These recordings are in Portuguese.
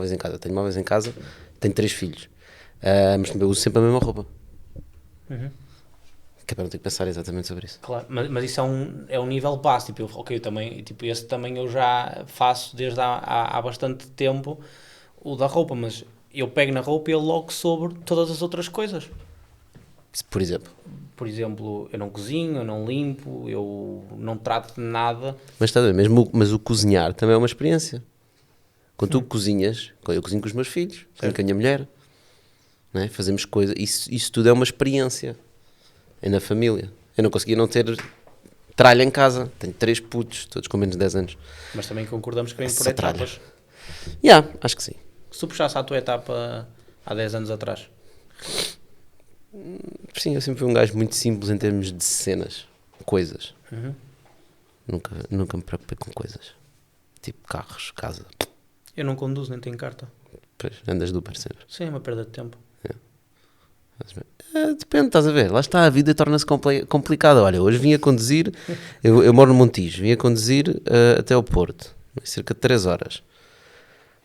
móveis em casa. Eu tenho móveis em casa, tenho 3 filhos. Mas eu uso sempre a mesma roupa. Que é para não ter que pensar exatamente sobre isso. Claro, mas isso é um nível básico. Tipo, ok, eu também, tipo, esse também eu já faço desde há bastante tempo, o da roupa, mas eu pego na roupa e eu logo sobre todas as outras coisas. Por exemplo. Por exemplo, eu não cozinho, eu não limpo, eu não trato de nada. Mas está a ver, mas o cozinhar também é uma experiência. Quando tu cozinhas, eu cozinho com os meus filhos, cozinho com a minha mulher, não é? Fazemos coisas, isso tudo é uma experiência. É na família. Eu não conseguia não ter tralha em casa. Tenho 3 putos, todos com menos de 10 anos. Mas também concordamos que vem por Essa tralha. etapas. Acho que sim. Se tu puxasse a tua etapa há 10 anos atrás. Sim, eu sempre fui um gajo muito simples em termos de cenas, coisas. Nunca me preocupei com coisas. Tipo carros, casa. Eu não conduzo, nem tenho carta. Pois, andas do Uber sempre. Sim, é uma perda de tempo. Depende, estás a ver? Lá está, a vida torna-se complicada. Olha, hoje vim a conduzir, eu moro no Montijo, vim a conduzir até ao Porto, cerca de 3 horas.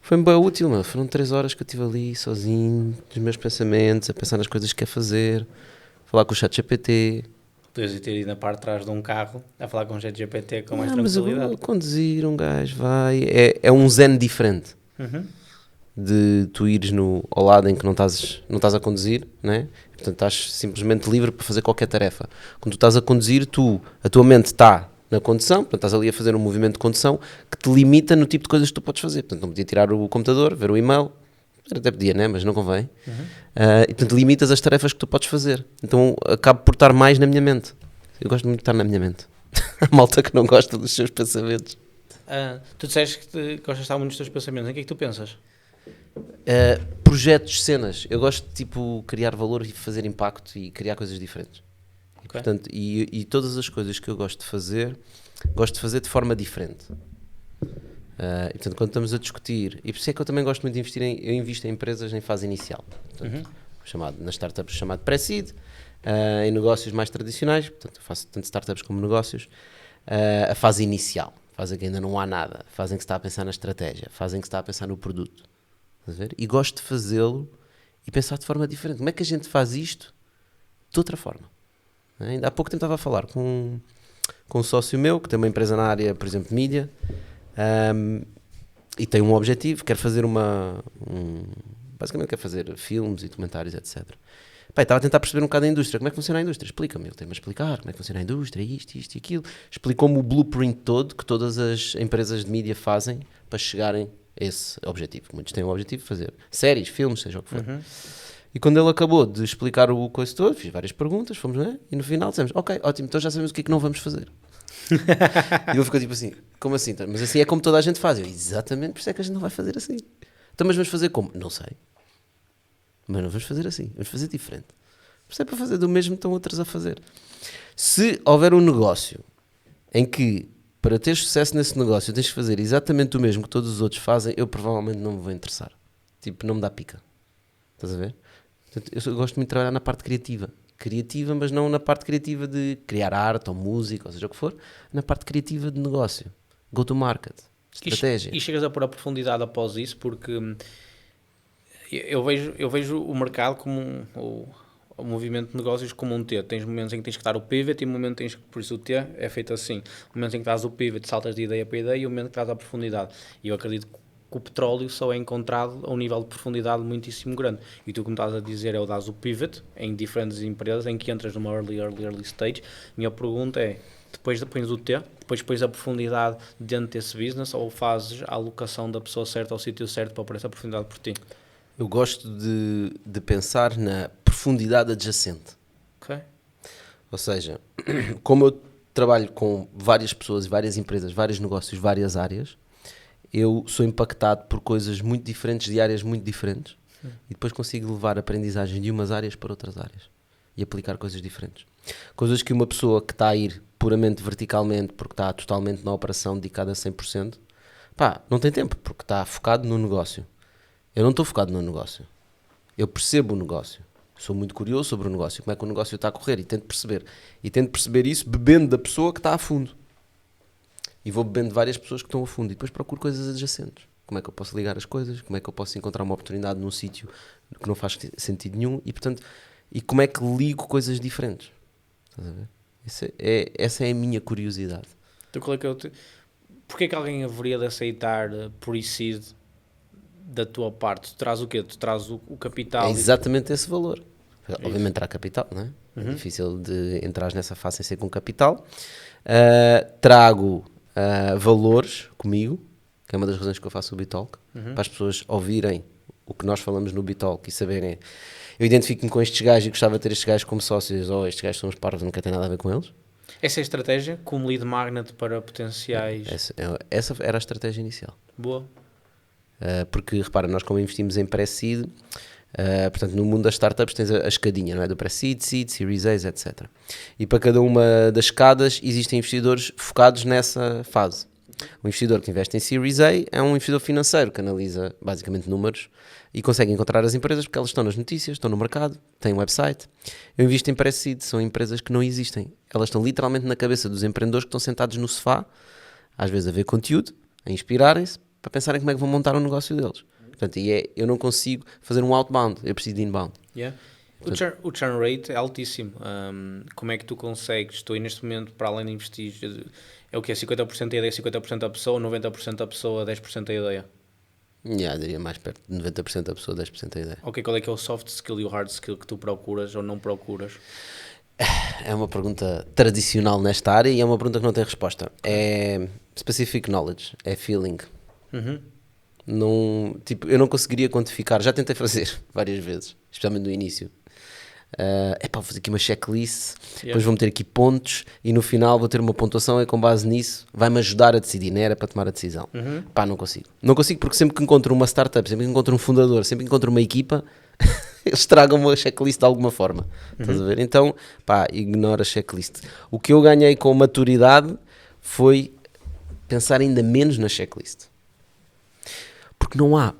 Foi-me bem útil, meu. Foram 3 horas que eu estive ali sozinho, dos meus pensamentos, a pensar nas coisas que quer fazer, falar com o chat GPT. Podias ter ido na parte de trás de um carro a falar com o ChatGPT com mais Mas tranquilidade. eu conduzir, um gajo vai. É um zen diferente. De tu ires ao lado em que não estás a conduzir, né? Portanto estás simplesmente livre para fazer qualquer tarefa. Quando tu estás a conduzir, a tua mente está na condução, portanto estás ali a fazer um movimento de condução que te limita no tipo de coisas que tu podes fazer. Portanto não podia tirar o computador, ver o e-mail, até podia, né? Mas não convém. E portanto limitas as tarefas que tu podes fazer. Então acabo por estar mais na minha mente. Eu gosto muito de estar na minha mente. Há malta que não gosta dos seus pensamentos. Tu disseste que gostas de estar muito nos teus pensamentos. Em que é que tu pensas? Projetos, cenas. Eu gosto de tipo criar valor e fazer impacto e criar coisas diferentes. E, portanto, e todas as coisas que eu gosto de fazer de forma diferente. E portanto, quando estamos a discutir, e por isso é que eu também gosto muito de investir eu invisto em empresas em fase inicial. Portanto, nas startups chamado pré-seed, em negócios mais tradicionais, portanto eu faço tanto startups como negócios, a fase inicial, fase em que ainda não há nada, fase em que se está a pensar na estratégia, fase em que se está a pensar no produto. E gosto de fazê-lo e pensar de forma diferente. Como é que a gente faz isto de outra forma? Ainda há pouco tempo estava a falar com um sócio meu que tem uma empresa na área, por exemplo, de mídia, e tem um objetivo, quer fazer basicamente quer fazer filmes e documentários, etc. Estava a tentar perceber um bocado a indústria. Como é que funciona a indústria? Explica-me. Ele tem-me a explicar como é que funciona a indústria, isto e aquilo. Explicou-me o blueprint todo que todas as empresas de mídia fazem para chegarem a esse objetivo. Muitos têm o objetivo de fazer séries, filmes, seja o que for. E quando ele acabou de explicar o coisa todo, fiz várias perguntas, fomos, não é? E no final dissemos, ok, ótimo, então já sabemos o que é que não vamos fazer. E ele ficou tipo assim, como assim? Mas assim é como toda a gente faz. Eu, exatamente, por isso é que a gente não vai fazer assim. Então, mas vamos fazer como? Não sei. Mas não vamos fazer assim, vamos fazer diferente. Se é para fazer do mesmo, estão outras a fazer. Se houver um negócio em que, para ter sucesso nesse negócio, tens de fazer exatamente o mesmo que todos os outros fazem, eu provavelmente não me vou interessar. Tipo, não me dá pica. Estás a ver? Portanto, eu gosto muito de trabalhar na parte criativa. Criativa, mas não na parte criativa de criar arte ou música, ou seja o que for. Na parte criativa de negócio. Go to market. Estratégia. E chegas a pôr a profundidade após isso, porque eu vejo o mercado como o movimento de negócios como um T. Tens momentos em que tens que dar o pivot e momentos em que, por isso o T é feito assim. Momentos em que dás o pivot, saltas de ideia para ideia, e o momento em que dás a profundidade. E eu acredito que o petróleo só é encontrado a um nível de profundidade muitíssimo grande. E tu, como estás a dizer, é o dás o pivot em diferentes empresas em que entras numa early stage. Minha pergunta é, depois pões o T, depois pões a profundidade dentro desse business, ou fazes a alocação da pessoa certa ao sítio certo para pôr essa profundidade por ti? Eu gosto de pensar na profundidade adjacente. Ok. Ou seja, como eu trabalho com várias pessoas, várias empresas, vários negócios, várias áreas, eu sou impactado por coisas muito diferentes, de áreas muito diferentes, e depois consigo levar aprendizagem de umas áreas para outras áreas e aplicar coisas diferentes. Coisas que uma pessoa que está a ir puramente verticalmente, porque está totalmente na operação dedicada a 100%, não tem tempo, porque está focado no negócio. Eu não estou focado no negócio. Eu percebo o negócio. Sou muito curioso sobre o negócio, como é que o negócio está a correr, e tento perceber. E tento perceber isso bebendo da pessoa que está a fundo. E vou bebendo de várias pessoas que estão a fundo. E depois procuro coisas adjacentes. como é que eu posso ligar as coisas, como é que eu posso encontrar uma oportunidade num sítio que não faz sentido nenhum e, portanto, e como é que ligo coisas diferentes. Estás a ver? Essa é a minha curiosidade. Então, qual é que é Porquê que alguém haveria de aceitar pre-seed da tua parte? Tu traz o quê? Tu traz o capital? É exatamente esse valor. Obviamente terá capital, não é? É difícil de entrar nessa fase sem ser com capital. Trago valores comigo, que é uma das razões que eu faço o Bitalk, para as pessoas ouvirem o que nós falamos no Bitalk e saberem. Eu identifico-me com estes gajos e gostava de ter estes gajos como sócios, ou estes gajos são uns parvos, não quer ter nada a ver com eles. Essa é a estratégia como lead magnet para potenciais? Essa era a estratégia inicial. Boa. Porque, repara, nós como investimos em pré-seed, portanto, no mundo das startups tens a escadinha, não é? Do pré-seed, seed, series A, etc. E para cada uma das escadas existem investidores focados nessa fase. O investidor que investe em series A é um investidor financeiro que analisa basicamente números e consegue encontrar as empresas porque elas estão nas notícias, estão no mercado, têm um website. Eu invisto em pré-seed, são empresas que não existem. Elas estão literalmente na cabeça dos empreendedores que estão sentados no sofá, às vezes a ver conteúdo, a inspirarem-se, para pensarem como é que vão montar o negócio deles. Portanto, eu não consigo fazer um outbound, eu preciso de inbound. Yeah. O churn rate é altíssimo. Como é que tu consegues? Tu aí neste momento, para além de investir, é o que é 50% a ideia, 50% a pessoa, 90% a pessoa, 10% a ideia? Diria mais perto de 90% da pessoa, 10% a ideia. Ok, qual é que é o soft skill e o hard skill que tu procuras ou não procuras? É uma pergunta tradicional nesta área e é uma pergunta que não tem resposta. É specific knowledge, é feeling. Não, tipo, eu não conseguiria quantificar, já tentei fazer várias vezes, especialmente no início. Vou fazer aqui uma checklist, depois vou meter aqui pontos e no final vou ter uma pontuação e com base nisso vai-me ajudar a decidir, não era para tomar a decisão. Não consigo. Não consigo porque sempre que encontro uma startup, sempre que encontro um fundador, sempre que encontro uma equipa, eles tragam uma checklist de alguma forma. Estás a ver? Então, ignora a checklist. O que eu ganhei com maturidade foi pensar ainda menos na checklist. Porque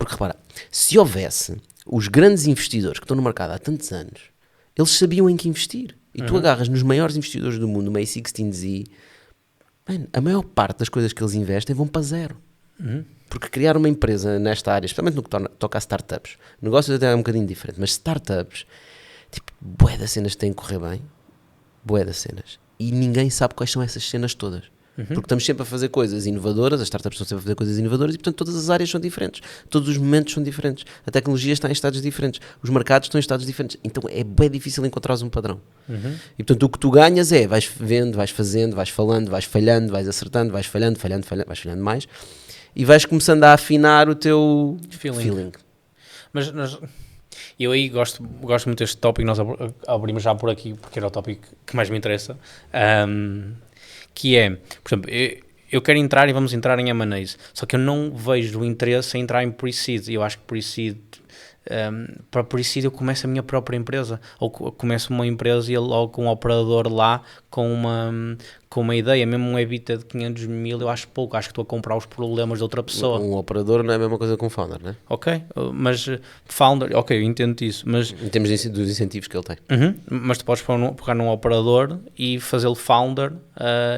repara, se houvesse os grandes investidores que estão no mercado há tantos anos, eles sabiam em que investir. E tu agarras nos maiores investidores do mundo, uma A16Z, a maior parte das coisas que eles investem vão para zero. Porque criar uma empresa nesta área, especialmente no que toca a startups, negócios até é um bocadinho diferente, mas startups, tipo, bué das cenas têm que correr bem, bué das cenas. E ninguém sabe quais são essas cenas todas. Porque estamos sempre a fazer coisas inovadoras, as startups estão sempre a fazer coisas inovadoras e, portanto, todas as áreas são diferentes. Todos os momentos são diferentes. A tecnologia está em estados diferentes. Os mercados estão em estados diferentes. Então é bem difícil encontrar um padrão. E, portanto, o que tu ganhas é, vais vendo, vais fazendo, vais falando, vais falhando, vais acertando, vais falhando, vais falhando mais e vais começando a afinar o teu feeling. Mas eu aí gosto muito deste tópico, nós abrimos já por aqui, porque era o tópico que mais me interessa. Que é, por exemplo, eu quero entrar e vamos entrar em M&As, só que eu não vejo o interesse em entrar em pre-seed. Eu acho que pre-seed, para pre-seed eu começo a minha própria empresa, ou começo uma empresa e logo com um operador lá com uma ideia, mesmo um EBITDA de 500 mil, eu acho pouco, acho que estou a comprar os problemas de outra pessoa. Um operador não é a mesma coisa que um founder, não é? Ok, mas founder, ok, eu entendo isso, mas... Em termos dos incentivos que ele tem. Mas tu podes pegar num operador e fazê-lo founder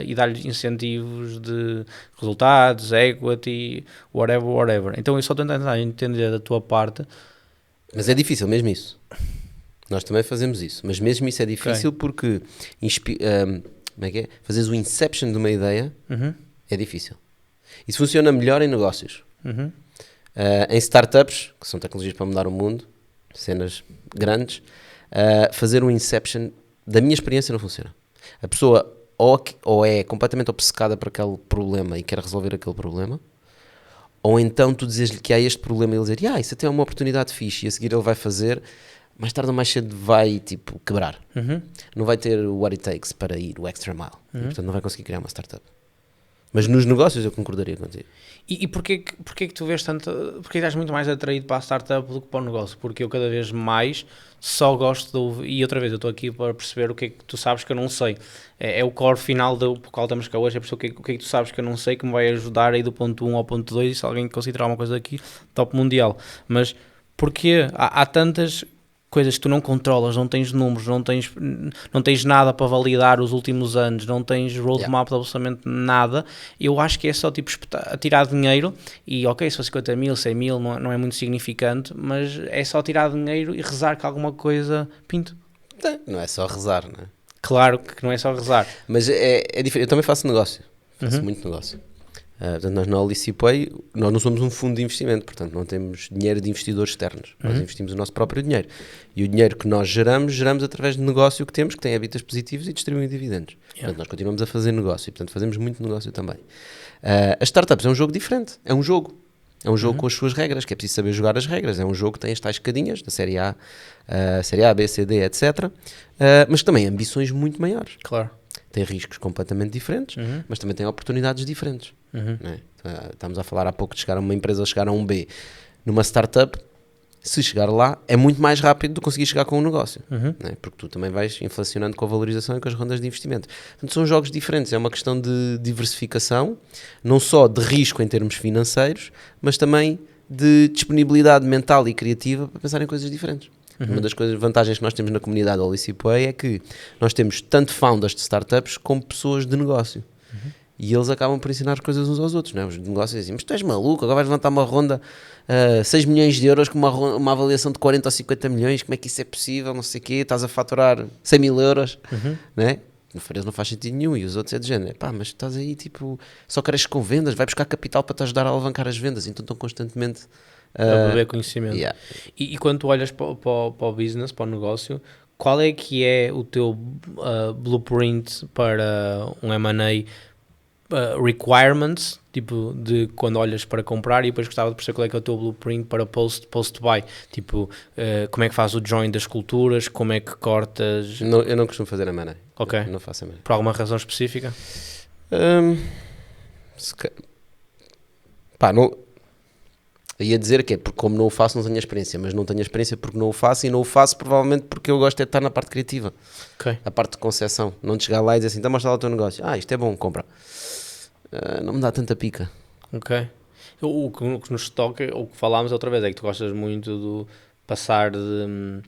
e dar-lhe incentivos de resultados, equity, whatever. Então eu só estou a tentar entender da tua parte. Mas é difícil mesmo isso. Nós também fazemos isso, mas mesmo isso é difícil porque como é que é? Fazeres o inception de uma ideia é difícil. Isso funciona melhor em negócios. Em startups, que são tecnologias para mudar o mundo, cenas grandes, fazer um inception, da minha experiência, não funciona. A pessoa ou é completamente obcecada por aquele problema e quer resolver aquele problema, ou então tu dizes-lhe que há este problema e ele dizer, isso até é uma oportunidade fixe, e a seguir ele vai fazer, mais tarde ou mais cedo vai, tipo, quebrar. Não vai ter o what it takes para ir o extra mile. E, portanto, não vai conseguir criar uma startup. Mas nos negócios eu concordaria contigo. E porquê que tu vês tanto... Porquê estás muito mais atraído para a startup do que para o negócio? Porque eu cada vez mais só gosto de ouvir... E outra vez, eu estou aqui para perceber o que é que tu sabes que eu não sei. É o core final do qual estamos cá hoje. É perceber o que é que tu sabes que eu não sei, que me vai ajudar aí do ponto 1 ao ponto 2. E se alguém considerar uma coisa aqui, top mundial. Mas porquê? Há tantas... coisas que tu não controlas, não tens números, não tens nada para validar os últimos anos, não tens roadmap de absolutamente nada, eu acho que é só tipo tirar dinheiro e ok, se for 50 mil, 100 mil não é muito significante, mas é só tirar dinheiro e rezar que alguma coisa pinto. Não é só rezar, não é? Claro que não é só rezar. Mas é diferente. Eu também faço negócio. Faço muito negócio. Portanto, nós na Olicipay, nós não somos um fundo de investimento, portanto não temos dinheiro de investidores externos. Nós investimos o nosso próprio dinheiro. E o dinheiro que nós geramos através de negócio que temos, que tem hábitos positivos e distribuem dividendos. Portanto, nós continuamos a fazer negócio e, portanto, fazemos muito negócio também. As startups é um jogo diferente. É um jogo. É um jogo com as suas regras, que é preciso saber jogar as regras. É um jogo que tem as tais escadinhas, da série A, B, C, D, etc. Mas também ambições muito maiores. Claro. Tem riscos completamente diferentes, mas também tem oportunidades diferentes. Né? Estamos a falar há pouco de chegar a uma empresa ou chegar a um B. Numa startup, se chegar lá, é muito mais rápido do que conseguir chegar com um negócio. Né? Porque tu também vais inflacionando com a valorização e com as rondas de investimento. Portanto, são jogos diferentes. É uma questão de diversificação, não só de risco em termos financeiros, mas também de disponibilidade mental e criativa para pensar em coisas diferentes. Uma das vantagens que nós temos na comunidade Olicipay é que nós temos tanto founders de startups como pessoas de negócio. E eles acabam por ensinar coisas uns aos outros. Não é? Os negócios dizem, mas tu és maluco, agora vais levantar uma ronda 6 milhões de euros com uma avaliação de 40 ou 50 milhões, como é que isso é possível, não sei o quê, estás a faturar 100 mil euros, não é? Não faz sentido nenhum. E os outros é de género, pá, mas estás aí, tipo, só cresces com vendas, vai buscar capital para te ajudar a alavancar as vendas, então estão constantemente... a beber conhecimento. Yeah. E quando tu olhas para o business, para o negócio, qual é que é o teu blueprint para um M&A requirements, tipo de quando olhas para comprar, e depois gostava de perceber qual é que é o teu blueprint para post-buy, tipo como é que fazes o join das culturas, como é que cortas... Não, eu não costumo fazer M&A. Ok. Não faço M&A. Por alguma razão específica? Pá, não... ia dizer que é porque como não o faço não tenho experiência, mas não tenho experiência porque não o faço, e não o faço provavelmente porque eu gosto de estar na parte criativa, a parte de concepção, não de chegar lá e dizer assim, então mostra lá o teu negócio, isto é bom, compra. Não me dá tanta pica. Ok. O que nos toca, o que falámos outra vez, é que tu gostas muito de passar de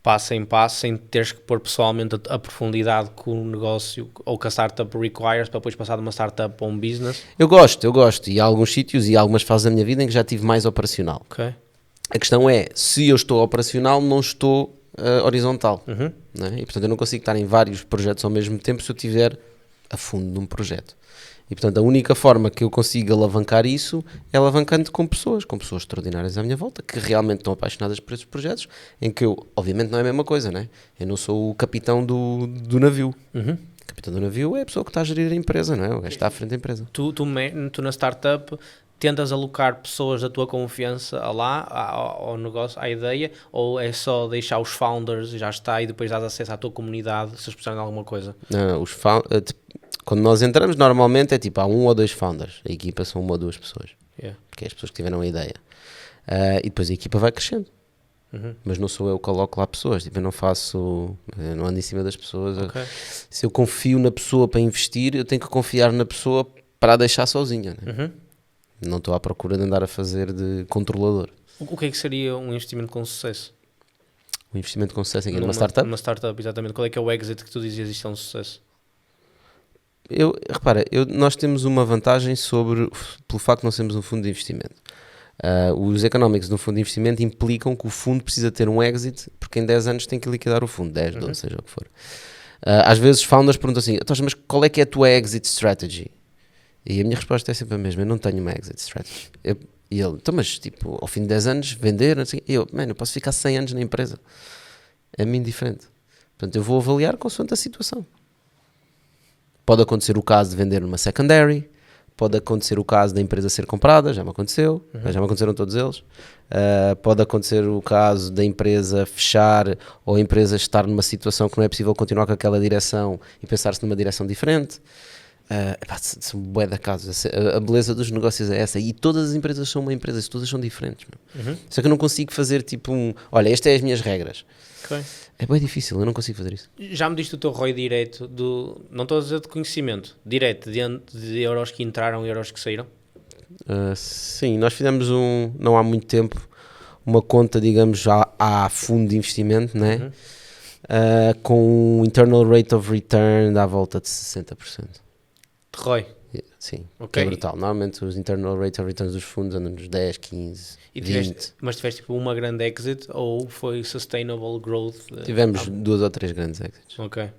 passo em passo, sem teres que pôr pessoalmente a profundidade que o negócio ou que a startup requires para depois passar de uma startup para um business. Eu gosto, e há alguns sítios e algumas fases da minha vida em que já estive mais operacional. Ok. A questão é, se eu estou operacional, não estou horizontal, não é? E portanto eu não consigo estar em vários projetos ao mesmo tempo se eu estiver a fundo num projeto. E portanto a única forma que eu consigo alavancar isso é alavancando com pessoas extraordinárias à minha volta, que realmente estão apaixonadas por esses projetos, em que eu, obviamente não é a mesma coisa, né? Eu não sou o capitão do navio. O capitão do navio é a pessoa que está a gerir a empresa, não é? O gajo está à frente da empresa. Tu na startup tentas alocar pessoas da tua confiança ao negócio, à ideia, ou é só deixar os founders e já está, e depois dás acesso à tua comunidade se eles precisarem de alguma coisa? Não, quando nós entramos, normalmente é tipo, há 1 ou 2 founders. A equipa são 1 ou 2 pessoas. Que é as pessoas que tiveram a ideia. E depois a equipa vai crescendo. Mas não sou eu que coloco lá pessoas. Tipo, eu não ando em cima das pessoas. Okay. Se eu confio na pessoa para investir, eu tenho que confiar na pessoa para a deixar sozinha. Né? Não estou à procura de andar a fazer de controlador. O que é que seria um investimento com sucesso? Um investimento com sucesso numa startup? Numa startup, exatamente. Qual é que é o exit que tu dizias isto é um sucesso? Nós temos uma vantagem pelo facto de não sermos um fundo de investimento. Os economics de um fundo de investimento implicam que o fundo precisa ter um exit, porque em 10 anos tem que liquidar o fundo, 10, 12, seja o que for. Às vezes founders perguntam assim, mas qual é que é a tua exit strategy? E a minha resposta é sempre a mesma, eu não tenho uma exit strategy. E ele, mas tipo, ao fim de 10 anos, vender, não sei, eu posso ficar 100 anos na empresa. É-me indiferente. Portanto, eu vou avaliar consoante a situação. Pode acontecer o caso de vender numa secondary, pode acontecer o caso da empresa ser comprada, já me aconteceu, já me aconteceram todos eles. Pode acontecer o caso da empresa fechar ou a empresa estar numa situação que não é possível continuar com aquela direção e pensar-se numa direção diferente. São bué da casos. A beleza dos negócios é essa, e todas as empresas são uma empresa, todas são diferentes. Só que eu não consigo fazer tipo olha, estas são as minhas regras. Okay. É bem difícil, eu não consigo fazer isso. Já me diste o teu ROI direto não estou a dizer de conhecimento, direto de euros que entraram e euros que saíram? Sim, nós fizemos não há muito tempo, uma conta, digamos, a fundo de investimento, né? Com um internal rate of return à volta de 60%. De ROI. Sim, Ok. que é brutal. Normalmente os internal rate of returns dos fundos andam nos 10, 15, E 20. mas tiveste tipo uma grande exit ou foi sustainable growth? Tivemos 2 ou 3 grandes exits. Ok.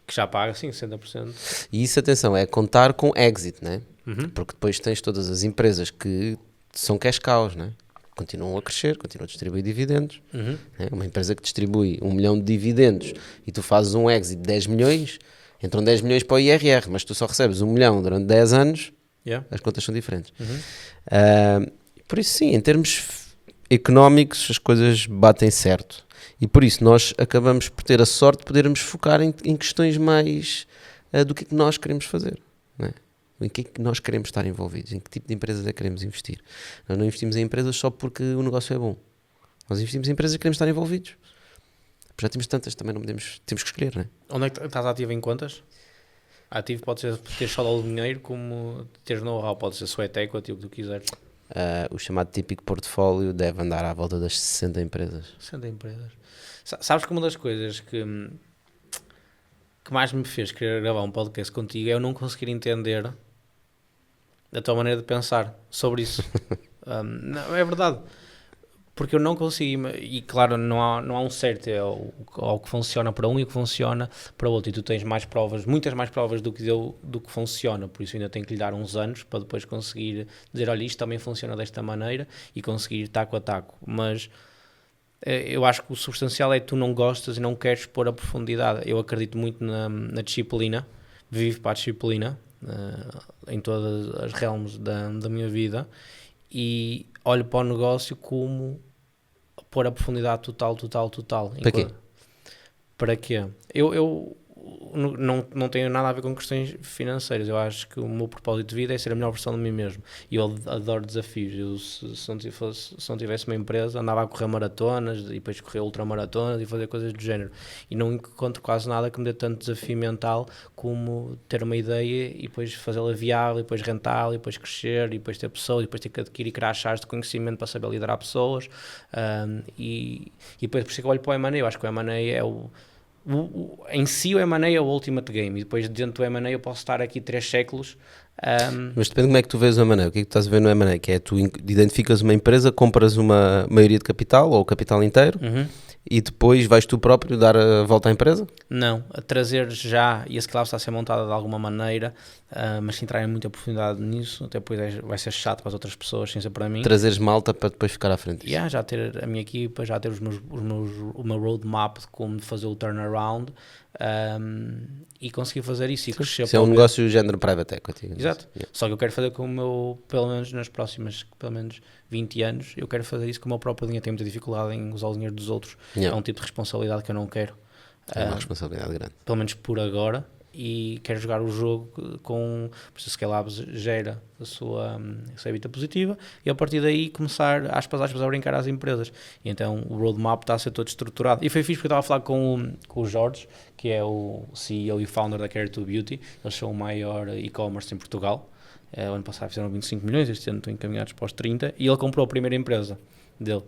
Que já paga, sim, 60%. E isso, atenção, é contar com exit, né? Uhum. Porque depois tens todas as empresas que são cash cows, né? Continuam a crescer, continuam a distribuir dividendos. Uhum. Né? Uma empresa que distribui 1 milhão de dividendos e tu fazes um exit de 10 milhões, entram 10 milhões para o IRR, mas tu só recebes 1 milhão durante 10 anos, Yeah. as contas são diferentes. Uhum. Por isso, sim, em termos económicos, as coisas batem certo. E por isso nós acabamos por ter a sorte de podermos focar em questões mais do que é que nós queremos fazer, não é? Em que é que nós queremos estar envolvidos, em que tipo de empresas é que queremos investir. Nós não investimos em empresas só porque o negócio é bom. Nós investimos em empresas que queremos estar envolvidos. Já temos tantas, também não podemos, temos que escolher, não é? Onde é que estás ativo em contas? Ativo pode ser ter só o dinheiro, como ter know-how, pode ser sweat equity, o que tu quiseres. O chamado típico portfólio deve andar à volta das 60 empresas. 60 empresas. Sabes que uma das coisas que mais me fez querer gravar um podcast contigo é eu não conseguir entender a tua maneira de pensar sobre isso. Não, é verdade. Porque eu não consigo, e claro, não há um certo, é o que funciona para um e o que funciona para o outro, e tu tens mais provas, muitas mais provas do que funciona, por isso ainda tenho que lhe dar uns anos para depois conseguir dizer, olha, isto também funciona desta maneira e conseguir taco a taco, mas eu acho que o substancial é que tu não gostas e não queres pôr a profundidade. Eu acredito muito na disciplina, vivo para a disciplina, em todas as realms da minha vida, e olho para o negócio como pôr a profundidade total. Para quê? Para quê? Eu não tenho nada a ver com questões financeiras. Eu acho que o meu propósito de vida é ser a melhor versão de mim mesmo. E eu adoro desafios. Eu, se não tivesse uma empresa, andava a correr maratonas e depois correr ultramaratonas e fazer coisas do género. E não encontro quase nada que me dê tanto desafio mental como ter uma ideia e depois fazê-la viável, e depois rentável, e depois crescer, e depois ter pessoas, e depois ter que adquirir crachares de conhecimento para saber liderar pessoas. E depois por isso que eu olho para o M&A. Eu acho que o M&A é em si o M&A é o ultimate game, e depois dentro do M&A eu posso estar aqui 3 séculos. Mas depende de como é que tu vês o M&A. O que é que tu estás a ver no M&A? Que é tu identificas uma empresa, compras uma maioria de capital ou o capital inteiro e depois vais tu próprio dar a volta à empresa? Não, a trazer já, e a Scalab está a ser montada de alguma maneira, mas se entrar em muita profundidade nisso, até depois vai ser chato para as outras pessoas, sem ser para mim. Trazeres malta para depois ficar à frente disso. Já ter a minha equipa, já ter o meu roadmap de como fazer o turnaround, e conseguir fazer isso e crescer. Isso é um negócio género private equity. Exato. Só que eu quero fazer com o meu, pelo menos nas próximas, pelo menos 20 anos, eu quero fazer isso com o meu próprio dinheiro. Tenho muita dificuldade em usar o dinheiro dos outros. É um tipo de responsabilidade que eu não quero. É uma responsabilidade grande. Pelo menos por agora. E quero jogar o jogo com... Por isso, Scalab gera a sua EBITDA positiva e a partir daí começar, aspas, a brincar às empresas. E então o roadmap está a ser todo estruturado. E foi fixe porque eu estava a falar com o Jorge, que é o CEO e founder da Care2Beauty. Eles são o maior e-commerce em Portugal. O ano passado fizeram 25 milhões, este ano estão encaminhados para os 30. E ele comprou a primeira empresa dele.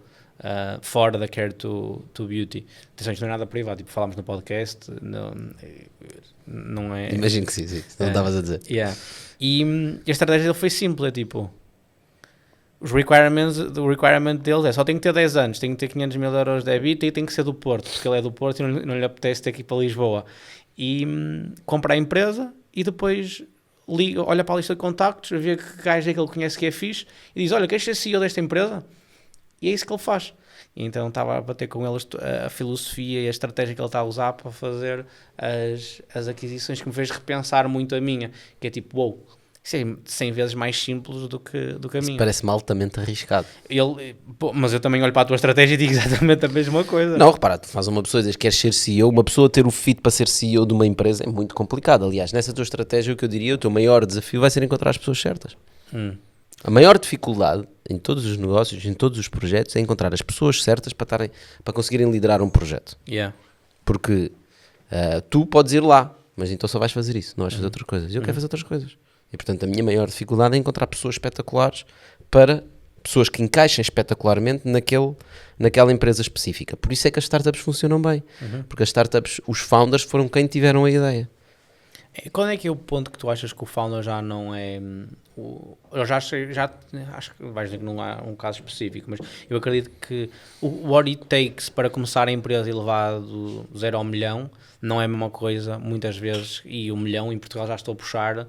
Fora da Care2Beauty. Atenção, isto não é nada privado, tipo, falámos no podcast, não é... Imagino que sim, não estavas a dizer. Yeah. E a estratégia dele foi simples, é tipo, o requirement deles é só tem que ter 10 anos, tem que ter 500 mil euros de EBITDA e tem que ser do Porto, porque ele é do Porto e não lhe apetece ter aqui para Lisboa. E compra a empresa e depois olha para a lista de contactos, vê que gajo é que ele conhece que é fixe e diz, olha, queres ser CEO desta empresa? E é isso que ele faz. E então estava a bater com eles a filosofia e a estratégia que ele está a usar para fazer as aquisições, que me fez repensar muito a minha. Que é tipo, uou, isso é 100 vezes mais simples do que a minha. Parece-me altamente arriscado. Mas eu também olho para a tua estratégia e digo exatamente a mesma coisa. Não, repara, tu fazes uma pessoa e dizes que queres ser CEO, uma pessoa ter o fit para ser CEO de uma empresa é muito complicado. Aliás, nessa tua estratégia, o que eu diria, o teu maior desafio vai ser encontrar as pessoas certas. A maior dificuldade em todos os negócios, em todos os projetos, é encontrar as pessoas certas para conseguirem liderar um projeto. Yeah. Porque tu podes ir lá, mas então só vais fazer isso, não vais fazer outras coisas. Eu quero fazer outras coisas. E portanto a minha maior dificuldade é encontrar pessoas espetaculares para pessoas que encaixem espetacularmente naquela empresa específica. Por isso é que as startups funcionam bem. Porque as startups, os founders foram quem tiveram a ideia. Quando é que é o ponto que tu achas que o founder já não é... eu já acho que vais dizer que não há um caso específico, mas eu acredito que o what it takes para começar a empresa e levar do 0 ao milhão não é a mesma coisa, muitas vezes, e o milhão em Portugal já estou a puxar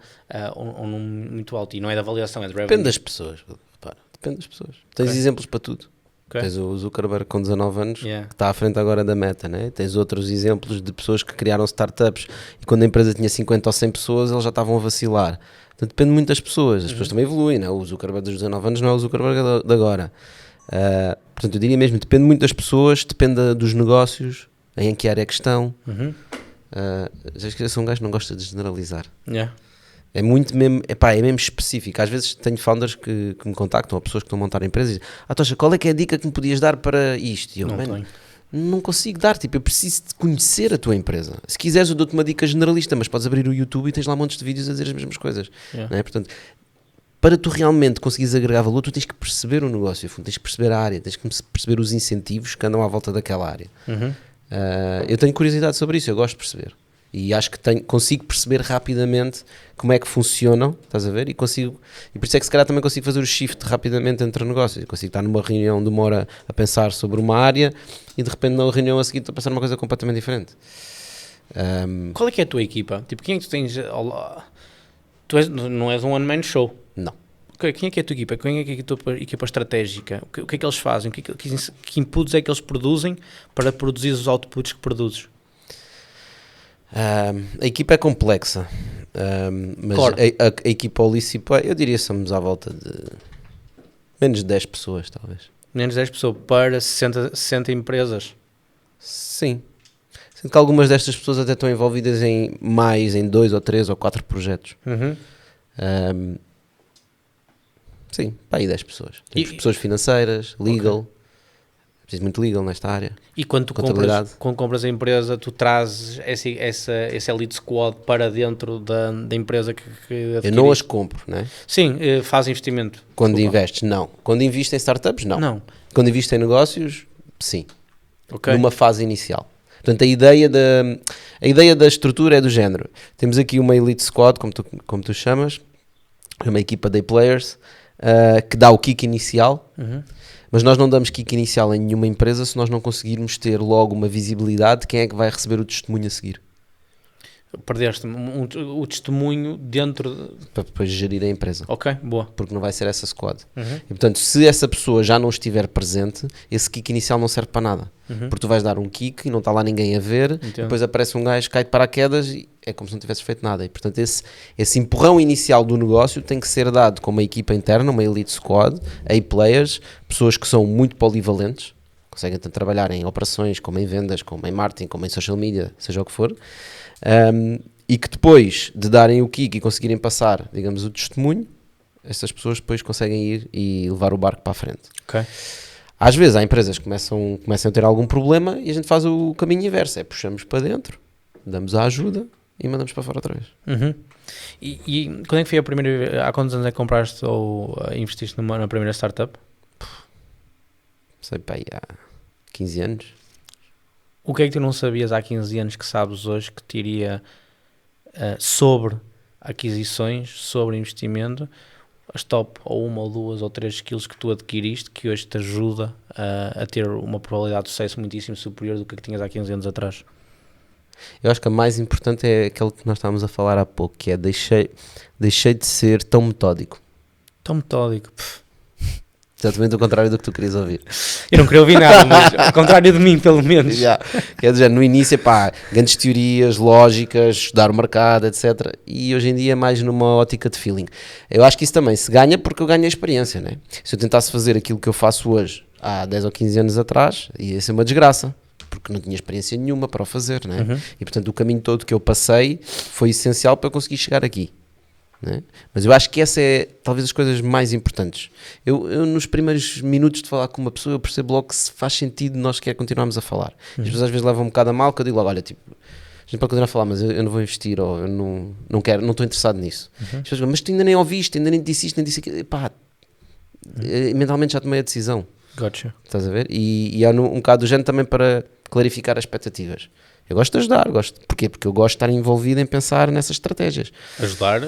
um número muito alto, e não é da avaliação, é de revenue. Depende das pessoas. Repara, depende das pessoas. Tens exemplos para tudo. Tens o Zuckerberg com 19 anos, que está à frente agora da Meta, né? Tens outros exemplos de pessoas que criaram startups e quando a empresa tinha 50 ou 100 pessoas, eles já estavam a vacilar. Portanto, depende muito das pessoas. As pessoas também evoluem, né? O Zuckerberg dos 19 anos não é o Zuckerberg de agora. Portanto, eu diria mesmo, depende muito das pessoas, depende dos negócios, em que área é que estão. Já esqueci, eu sou um gajo que não gosta de generalizar. É muito mesmo, é mesmo específico. Às vezes tenho founders que me contactam, ou pessoas que estão a montar empresas e dizem, Tocha, qual é que é a dica que me podias dar para isto? E eu, não consigo dar, tipo, eu preciso de conhecer a tua empresa. Se quiseres eu dou-te uma dica generalista, mas podes abrir o YouTube e tens lá montes de vídeos a dizer as mesmas coisas. Não é? Portanto, para tu realmente conseguires agregar valor, tu tens que perceber o negócio, tens que perceber a área, tens que perceber os incentivos que andam à volta daquela área. Eu tenho curiosidade sobre isso, eu gosto de perceber. E acho que consigo perceber rapidamente como é que funcionam, estás a ver? E por isso é que se calhar também consigo fazer o shift rapidamente entre negócios. Eu consigo estar numa reunião de uma hora a pensar sobre uma área e de repente na reunião a seguir estou a pensar numa coisa completamente diferente. Qual é que é a tua equipa? Tipo, quem é que tu tens? Não és um one-man show? Não. Quem é que é a tua equipa? Quem é que é a tua equipa estratégica? O que é que eles fazem? Que inputs é que eles produzem para produzir os outputs que produzes? A equipa é complexa, mas a equipa holística, eu diria que somos à volta de menos de 10 pessoas, talvez. Menos de 10 pessoas para 60 empresas? Sim. Sendo que algumas destas pessoas até estão envolvidas em 2 ou 3 ou 4 projetos. Sim, para aí 10 pessoas. Temos pessoas financeiras, legal. Preciso muito legal nesta área. E quando tu compras a empresa, tu trazes essa elite squad para dentro da empresa que adquiriste? Eu não as compro, né? Sim, faz investimento. Quando investes, não. Quando investes em startups, não. Quando investes em negócios, sim. Numa fase inicial. Portanto, a ideia da estrutura é do género. Temos aqui uma elite squad, como tu chamas, uma equipa de players, que dá o kick inicial. Mas nós não damos kick inicial em nenhuma empresa se nós não conseguirmos ter logo uma visibilidade de quem é que vai receber o testemunho a seguir. Perdeste o testemunho dentro... Para depois gerir a empresa. Ok, boa. Porque não vai ser essa squad. E portanto, se essa pessoa já não estiver presente, esse kick inicial não serve para nada. Porque tu vais dar um kick e não está lá ninguém a ver, depois aparece um gajo, cai de paraquedas e é como se não tivesses feito nada. E portanto, esse empurrão inicial do negócio tem que ser dado com uma equipa interna, uma elite squad, A-players, pessoas que são muito polivalentes, conseguem tanto trabalhar em operações, como em vendas, como em marketing, como em social media, seja o que for. E que depois de darem o kick e conseguirem passar, digamos, o testemunho, essas pessoas depois conseguem ir e levar o barco para a frente. Às vezes há empresas que começam a ter algum problema e a gente faz o caminho inverso, puxamos para dentro, damos a ajuda e mandamos para fora outra vez. E quando é que foi a primeira vez, há quantos anos é que compraste ou investiste na primeira startup? Sei, pá, há 15 anos. O que é que tu não sabias há 15 anos que sabes hoje que te iria sobre aquisições, sobre investimento, as top ou 1 ou 2 ou 3 skills que tu adquiriste que hoje te ajuda a ter uma probabilidade de sucesso muitíssimo superior do que tinhas há 15 anos atrás? Eu acho que a mais importante é aquele que nós estávamos a falar há pouco, que é deixei de ser tão metódico. Tão metódico? Exatamente o contrário do que tu querias ouvir. Eu não queria ouvir nada, mas ao contrário de mim, pelo menos. Quer dizer, no início, grandes teorias, lógicas, estudar o mercado, etc. E hoje em dia é mais numa ótica de feeling. Eu acho que isso também se ganha porque eu ganho a experiência, né? Se eu tentasse fazer aquilo que eu faço hoje, há 10 ou 15 anos atrás, ia ser uma desgraça. Porque não tinha experiência nenhuma para o fazer, né? E portanto o caminho todo que eu passei foi essencial para eu conseguir chegar aqui. Né? Mas eu acho que essa é talvez as coisas mais importantes. Eu nos primeiros minutos de falar com uma pessoa eu percebo logo que se faz sentido nós continuarmos a falar. As pessoas às vezes levam um bocado a mal, que eu digo logo, olha, tipo, a gente pode continuar a falar, mas eu não vou investir, ou eu não quero, não estou interessado nisso. As pessoas dizem, mas tu ainda nem ouviste, ainda nem disse isto, nem disse aquilo. Pá, mentalmente já tomei a decisão. Gotcha. Estás a ver? E há um bocado do género também para clarificar as expectativas. Eu gosto de ajudar, porquê? Porque eu gosto de estar envolvido em pensar nessas estratégias. Ajudar?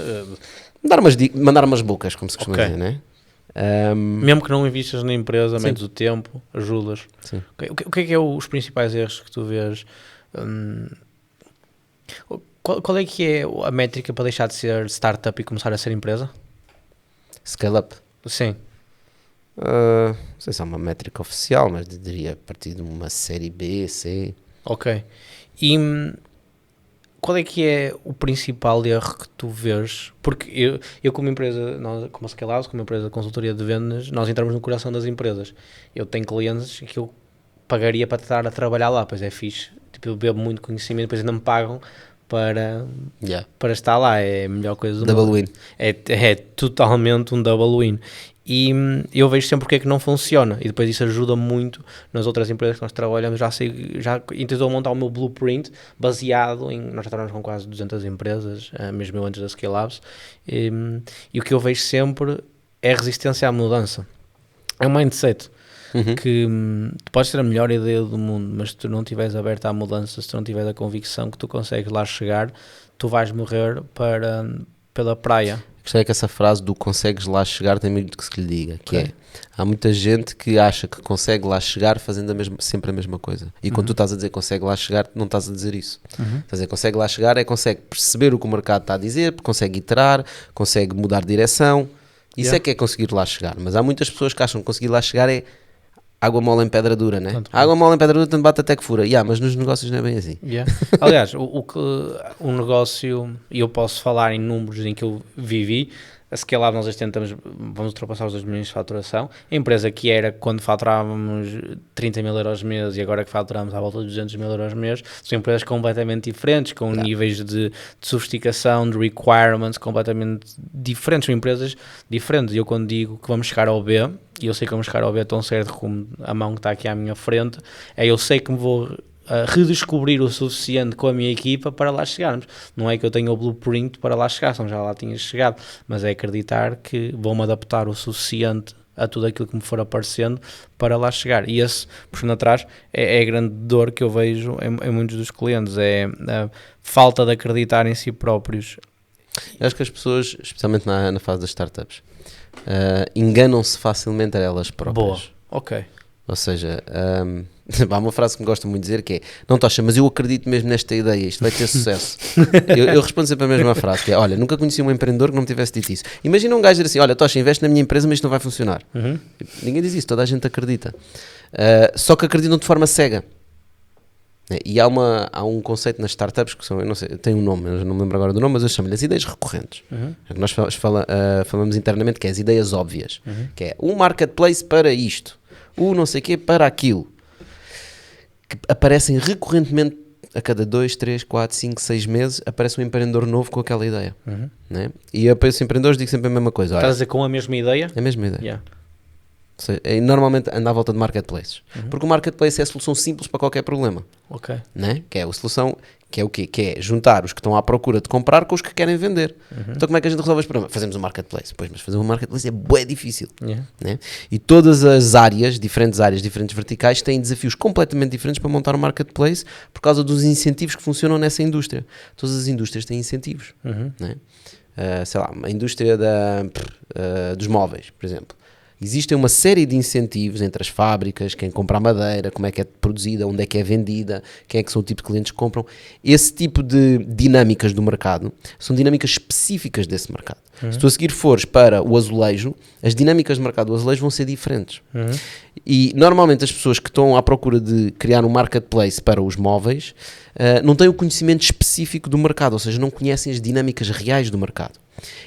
Mandar umas bocas, como se costuma dizer, não é? Mesmo que não investas na empresa, metes o tempo, ajudas. Sim. O que é os principais erros que tu vês? Qual é que é a métrica para deixar de ser startup e começar a ser empresa? Scale up. Sim. Não sei se é uma métrica oficial, mas diria a partir de uma série B, C. Ok. E qual é que é o principal erro que tu vês? Porque eu como empresa, nós, como a Scale House, como empresa de consultoria de vendas, nós entramos no coração das empresas. Eu tenho clientes que eu pagaria para estar a trabalhar lá, pois é fixe. Tipo, eu bebo muito conhecimento, depois ainda me pagam para estar lá. É a melhor coisa do mundo. Double win. É totalmente um double win. E eu vejo sempre porque é que não funciona, e depois isso ajuda muito nas outras empresas que nós trabalhamos. Já tentou montar o meu blueprint baseado em, nós já trabalhamos com quase 200 empresas, mesmo eu antes da Scale Labs, e o que eu vejo sempre é resistência à mudança. É um mindset. Que tu podes ter a melhor ideia do mundo, mas se tu não estiveres aberto à mudança, se tu não tiveres a convicção que tu consegues lá chegar, tu vais morrer pela praia. Gostei que essa frase do consegues lá chegar tem muito que se lhe diga, que é, há muita gente que acha que consegue lá chegar fazendo sempre a mesma coisa. E quando tu estás a dizer consegue lá chegar, não estás a dizer isso. Estás a dizer consegue lá chegar, consegue perceber o que o mercado está a dizer, consegue iterar, consegue mudar de direção. Isso é que é conseguir lá chegar. Mas há muitas pessoas que acham que conseguir lá chegar é água mole em pedra dura, né? Água mole em pedra dura, tanto bate até que fura. Mas nos negócios não é bem assim. Aliás, o negócio, e eu posso falar em números em que eu vivi, a Scale Up nós vamos ultrapassar os 2 milhões de faturação. A empresa que era quando faturávamos 30 mil euros mês e agora que faturamos à volta de 200 mil euros mês, são empresas completamente diferentes, com níveis de sofisticação, de requirements completamente diferentes, são empresas diferentes. E eu quando digo que vamos chegar ao B, e eu sei que vamos chegar ao B tão certo como a mão que está aqui à minha frente, eu sei que me vou redescobrir o suficiente com a minha equipa para lá chegarmos. Não é que eu tenha o blueprint para lá chegar, senão já lá tinha chegado, mas é acreditar que vou-me adaptar o suficiente a tudo aquilo que me for aparecendo para lá chegar. E esse, puxando atrás, é a grande dor que eu vejo em muitos dos clientes, é a falta de acreditar em si próprios. Eu acho que as pessoas, especialmente na fase das startups, enganam-se facilmente a elas próprias. Boa, ok. Ou seja, há uma frase que me gosto muito de dizer que é: não, Tocha, mas eu acredito mesmo nesta ideia, isto vai ter sucesso. eu respondo sempre a mesma frase, que é: olha, nunca conheci um empreendedor que não me tivesse dito isso. Imagina um gajo dizer assim: olha, Tocha, investe na minha empresa, mas isto não vai funcionar. Ninguém diz isso, toda a gente acredita. Só que acreditam de forma cega. E há um conceito nas startups que são, eu não sei, tem um nome, eu não me lembro agora do nome, mas eu chamo-lhe as ideias recorrentes. Nós falamos internamente que é as ideias óbvias, que é um marketplace para isto, não sei o quê para aquilo, que aparecem recorrentemente a cada 2, 3, 4, 5, 6 meses, aparece um empreendedor novo com aquela ideia. Né? E eu para esses empreendedores digo sempre a mesma coisa. Estás a dizer com a mesma ideia? É a mesma ideia. Yeah. Ou seja, normalmente anda à volta de marketplaces. Porque o marketplace é a solução simples para qualquer problema. Ok. Né? Que é a solução, que é o quê? Que é juntar os que estão à procura de comprar com os que querem vender. Então como é que a gente resolve este problema? Fazemos um marketplace. Pois, mas fazer um marketplace é bué difícil. Né? E todas as áreas, diferentes verticais, têm desafios completamente diferentes para montar um marketplace por causa dos incentivos que funcionam nessa indústria. Todas as indústrias têm incentivos. Né? Sei lá, a indústria dos móveis, por exemplo. Existem uma série de incentivos entre as fábricas, quem compra a madeira, como é que é produzida, onde é que é vendida, quem é que são o tipo de clientes que compram. Esse tipo de dinâmicas do mercado são dinâmicas específicas desse mercado. Se tu a seguir fores para o azulejo, as dinâmicas do mercado do azulejo vão ser diferentes. E normalmente as pessoas que estão à procura de criar um marketplace para os móveis não têm o conhecimento específico do mercado, ou seja, não conhecem as dinâmicas reais do mercado.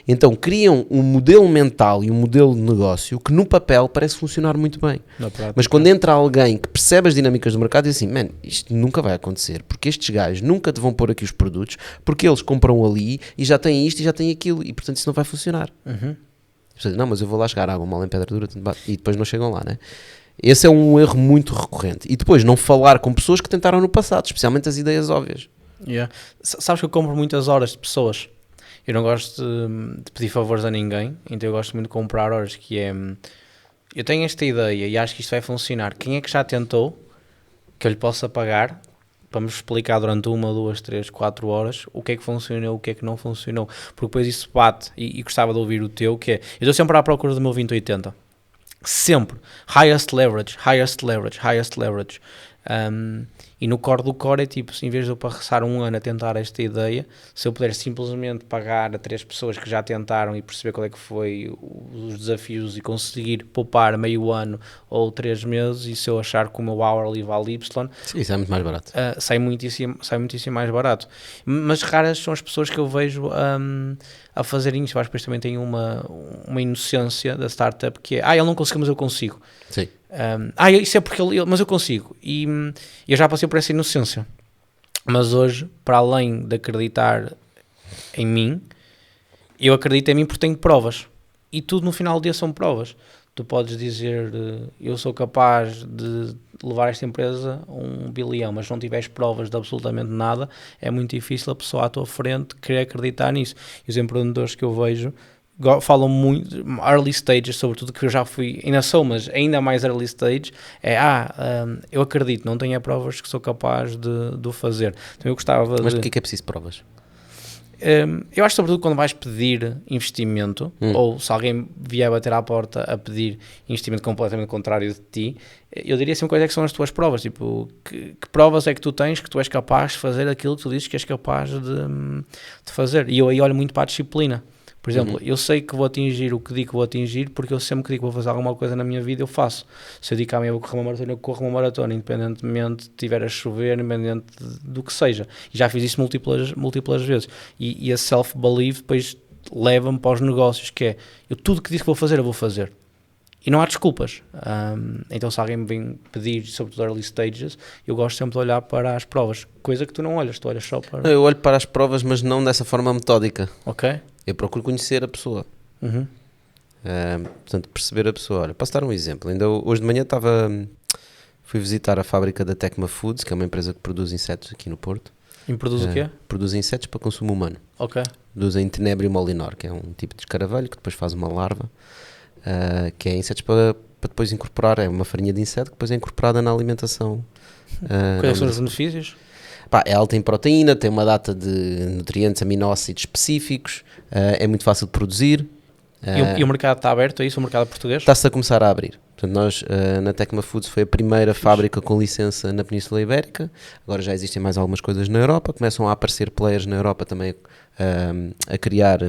Então criam um modelo mental e um modelo de negócio que no papel parece funcionar muito bem. Mas quando entra alguém que percebe as dinâmicas do mercado diz assim: man, isto nunca vai acontecer, porque estes gajos nunca te vão pôr aqui os produtos, porque eles compram ali e já têm isto e já têm aquilo, e portanto isso não vai funcionar. Não, mas eu vou lá chegar, água mole em pedra dura, e depois não chegam lá, né? Esse é um erro muito recorrente. E depois não falar com pessoas que tentaram no passado, especialmente as ideias óbvias. Sabes que eu compro muitas horas de pessoas. Eu não gosto de pedir favores a ninguém, então eu gosto muito de comprar horas, que é eu tenho esta ideia e acho que isto vai funcionar. Quem é que já tentou que eu lhe possa pagar para me explicar durante 1, 2, 3, 4 horas o que é que funcionou, o que é que não funcionou? Porque depois isso bate e gostava de ouvir o teu, que é, eu estou sempre à procura do meu 20-80. Sempre. Highest leverage, highest leverage, highest leverage. E no core do core é tipo, em vez de eu passar um ano a tentar esta ideia, se eu puder simplesmente pagar a 3 pessoas que já tentaram e perceber qual é que foi os desafios e conseguir poupar meio ano ou 3 meses, e se eu achar que o meu hourly vale Y, Sim, isso é muito mais barato. sai muitíssimo mais barato. Mas raras são as pessoas que eu vejo a fazerem isso. Eu acho que depois também tem uma inocência da startup que é, ele não conseguiu, mas eu consigo. Sim. Isso é porque mas eu consigo. E eu já passei por essa inocência. Mas hoje, para além de acreditar em mim, eu acredito em mim porque tenho provas. E tudo no final do dia são provas. Tu podes dizer, eu sou capaz de levar esta empresa a 1 bilhão, mas se não tiveres provas de absolutamente nada, é muito difícil a pessoa à tua frente querer acreditar nisso. E os empreendedores que eu vejo falam muito, early stages, sobretudo, que eu já fui, ainda sou, mas ainda mais early stage, eu acredito, não tenho provas que sou capaz de o fazer. Então eu gostava Mas de que é preciso provas? Eu acho, sobretudo, quando vais pedir investimento, ou se alguém vier bater à porta a pedir investimento completamente contrário de ti, eu diria assim, quais é que são as tuas provas, tipo, que provas é que tu tens que tu és capaz de fazer aquilo que tu dizes que és capaz de fazer. E eu aí olho muito para a disciplina. Por exemplo, eu sei que vou atingir o que digo que vou atingir, porque eu sempre que digo que vou fazer alguma coisa na minha vida, eu faço. Se eu digo que amanhã vou correr uma maratona, eu corro uma maratona, independentemente de estiver a chover, independente do que seja. E já fiz isso múltiplas vezes. E a self-belief depois leva-me para os negócios, que é, eu tudo que disse que vou fazer, eu vou fazer. E não há desculpas. Então se alguém me vem pedir, sobretudo early stages, eu gosto sempre de olhar para as provas. Coisa que tu não olhas, tu olhas só para... Eu olho para as provas, mas não dessa forma metódica. Ok. Eu procuro conhecer a pessoa. Portanto, perceber a pessoa. Olha, posso dar um exemplo. Ainda hoje de manhã fui visitar a fábrica da Tecma Foods, que é uma empresa que produz insetos aqui no Porto. E produz o quê? Produz insetos para consumo humano. Ok. Produzem Tenebrio molinor, que é um tipo de escaravelho que depois faz uma larva, que é insetos para depois incorporar. É uma farinha de inseto que depois é incorporada na alimentação. Quais são os benefícios? É alta em proteína, tem uma data de nutrientes, aminoácidos específicos, é muito fácil de produzir. E o mercado está aberto, é isso? O mercado português? Está-se a começar a abrir. Portanto, nós, na Tecma Foods, foi a primeira fábrica com licença na Península Ibérica. Agora já existem mais algumas coisas na Europa. Começam a aparecer players na Europa também a criar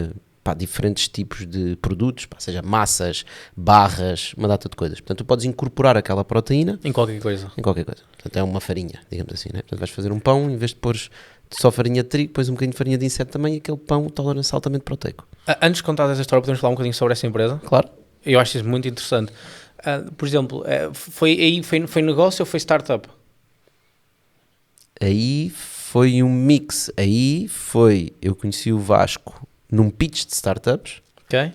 diferentes tipos de produtos, seja massas, barras, uma data de coisas. Portanto, tu podes incorporar aquela proteína em qualquer coisa. Portanto, é uma farinha, digamos assim, né? Portanto, vais fazer um pão, em vez de pôr só farinha de trigo, pões um bocadinho de farinha de inseto também, e aquele pão tolerância altamente proteico. Antes de contar essa história, podemos falar um bocadinho sobre essa empresa? Claro. Eu acho isso muito interessante. Por exemplo, foi negócio ou foi startup? Aí foi um mix. Eu conheci o Vasco num pitch de startups. Ok.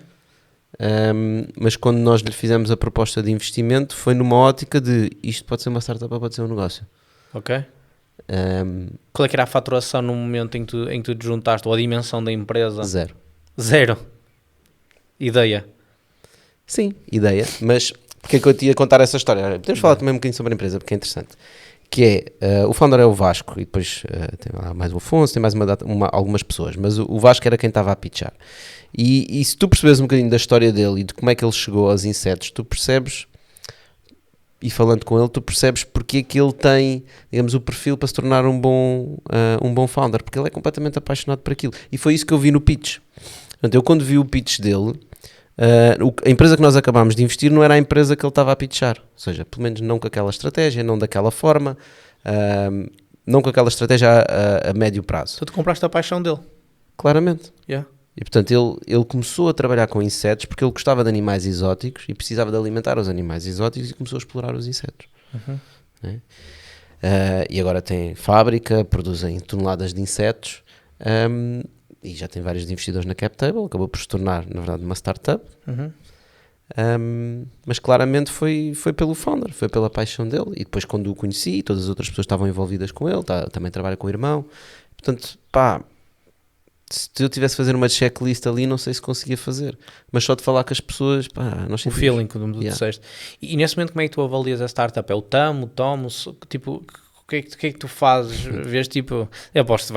Mas quando nós lhe fizemos a proposta de investimento, foi numa ótica de isto pode ser uma startup ou pode ser um negócio. Ok. Qual é que era a faturação no momento em que tu te juntaste, ou a dimensão da empresa? Zero. Ideia. Sim, ideia. Mas porque é que eu te ia contar essa história? Podemos falar também um bocadinho sobre a empresa, porque é interessante. Que é, o founder é o Vasco, e depois tem lá mais o Afonso, tem mais algumas pessoas, mas o Vasco era quem estava a pitchar. E se tu percebes um bocadinho da história dele e de como é que ele chegou aos insetos, tu percebes, e falando com ele, tu percebes porque é que ele tem, digamos, o perfil para se tornar um bom founder, porque ele é completamente apaixonado por aquilo. E foi isso que eu vi no pitch. Portanto, eu quando vi o pitch dele, a empresa que nós acabámos de investir não era a empresa que ele estava a pitchar, ou seja, pelo menos não com aquela estratégia, não daquela forma, não com aquela estratégia a médio prazo. Tu compraste a paixão dele. Claramente. Yeah. E portanto ele começou a trabalhar com insetos porque ele gostava de animais exóticos e precisava de alimentar os animais exóticos e começou a explorar os insetos. Né? E agora tem fábrica, produzem toneladas de insetos, e já tem vários investidores na CapTable, acabou por se tornar, na verdade, uma startup. Mas claramente foi pelo founder, foi pela paixão dele. E depois, quando o conheci, todas as outras pessoas estavam envolvidas com ele, também trabalha com o irmão. Portanto, Se eu tivesse a fazer uma checklist ali, não sei se conseguia fazer. Mas só de falar com as pessoas, pá, nós O sentimos. feeling que tu disseste. E nesse momento, como é que tu avalias a startup? É o TAM, o TOM, tipo, o que é que tu fazes? Vês, tipo, eu aposto que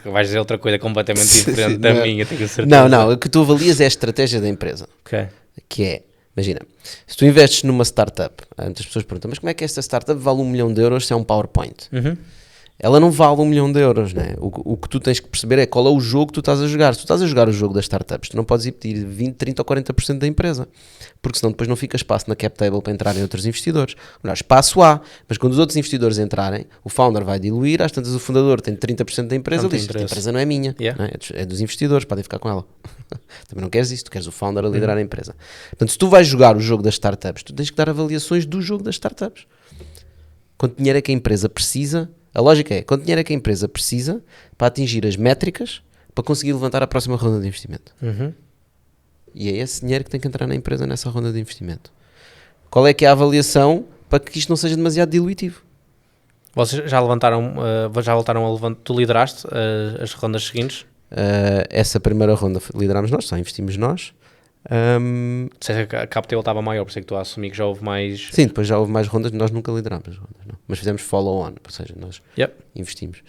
vais dizer outra coisa completamente diferente da minha, tenho certeza. Não, o que tu avalias é a estratégia da empresa. Ok. Que é, imagina, se tu investes numa startup, muitas pessoas perguntam, mas como é que esta startup vale 1 milhão de euros se é um PowerPoint? Ela não vale 1 milhão de euros, né? O que tu tens que perceber é qual é o jogo que tu estás a jogar. Se tu estás a jogar o jogo das startups, tu não podes ir pedir 20, 30 ou 40% da empresa, porque senão depois não fica espaço na cap table para entrarem outros investidores. Melhor, espaço há, mas quando os outros investidores entrarem, o founder vai diluir, às tantas o fundador tem 30% da empresa, ele diz, a empresa não é minha, né? É dos investidores, podem ficar com ela. Também não queres isso, tu queres o founder a liderar a empresa. Portanto, se tu vais jogar o jogo das startups, tu tens que dar avaliações do jogo das startups. Quanto dinheiro é que a empresa precisa? A lógica é, quanto dinheiro é que a empresa precisa para atingir as métricas para conseguir levantar a próxima ronda de investimento? E é esse dinheiro que tem que entrar na empresa nessa ronda de investimento. Qual é que é a avaliação para que isto não seja demasiado diluitivo? Vocês já levantaram, já voltaram a levantar, tu lideraste as rondas seguintes? Essa primeira ronda liderámos nós, só investimos nós. Seja que a cap table estava maior, por isso é que tu a assumir que já houve mais... Sim, depois já houve mais rondas, nós nunca liderámos as rondas, não. Mas fizemos follow-on, ou seja, nós investimos.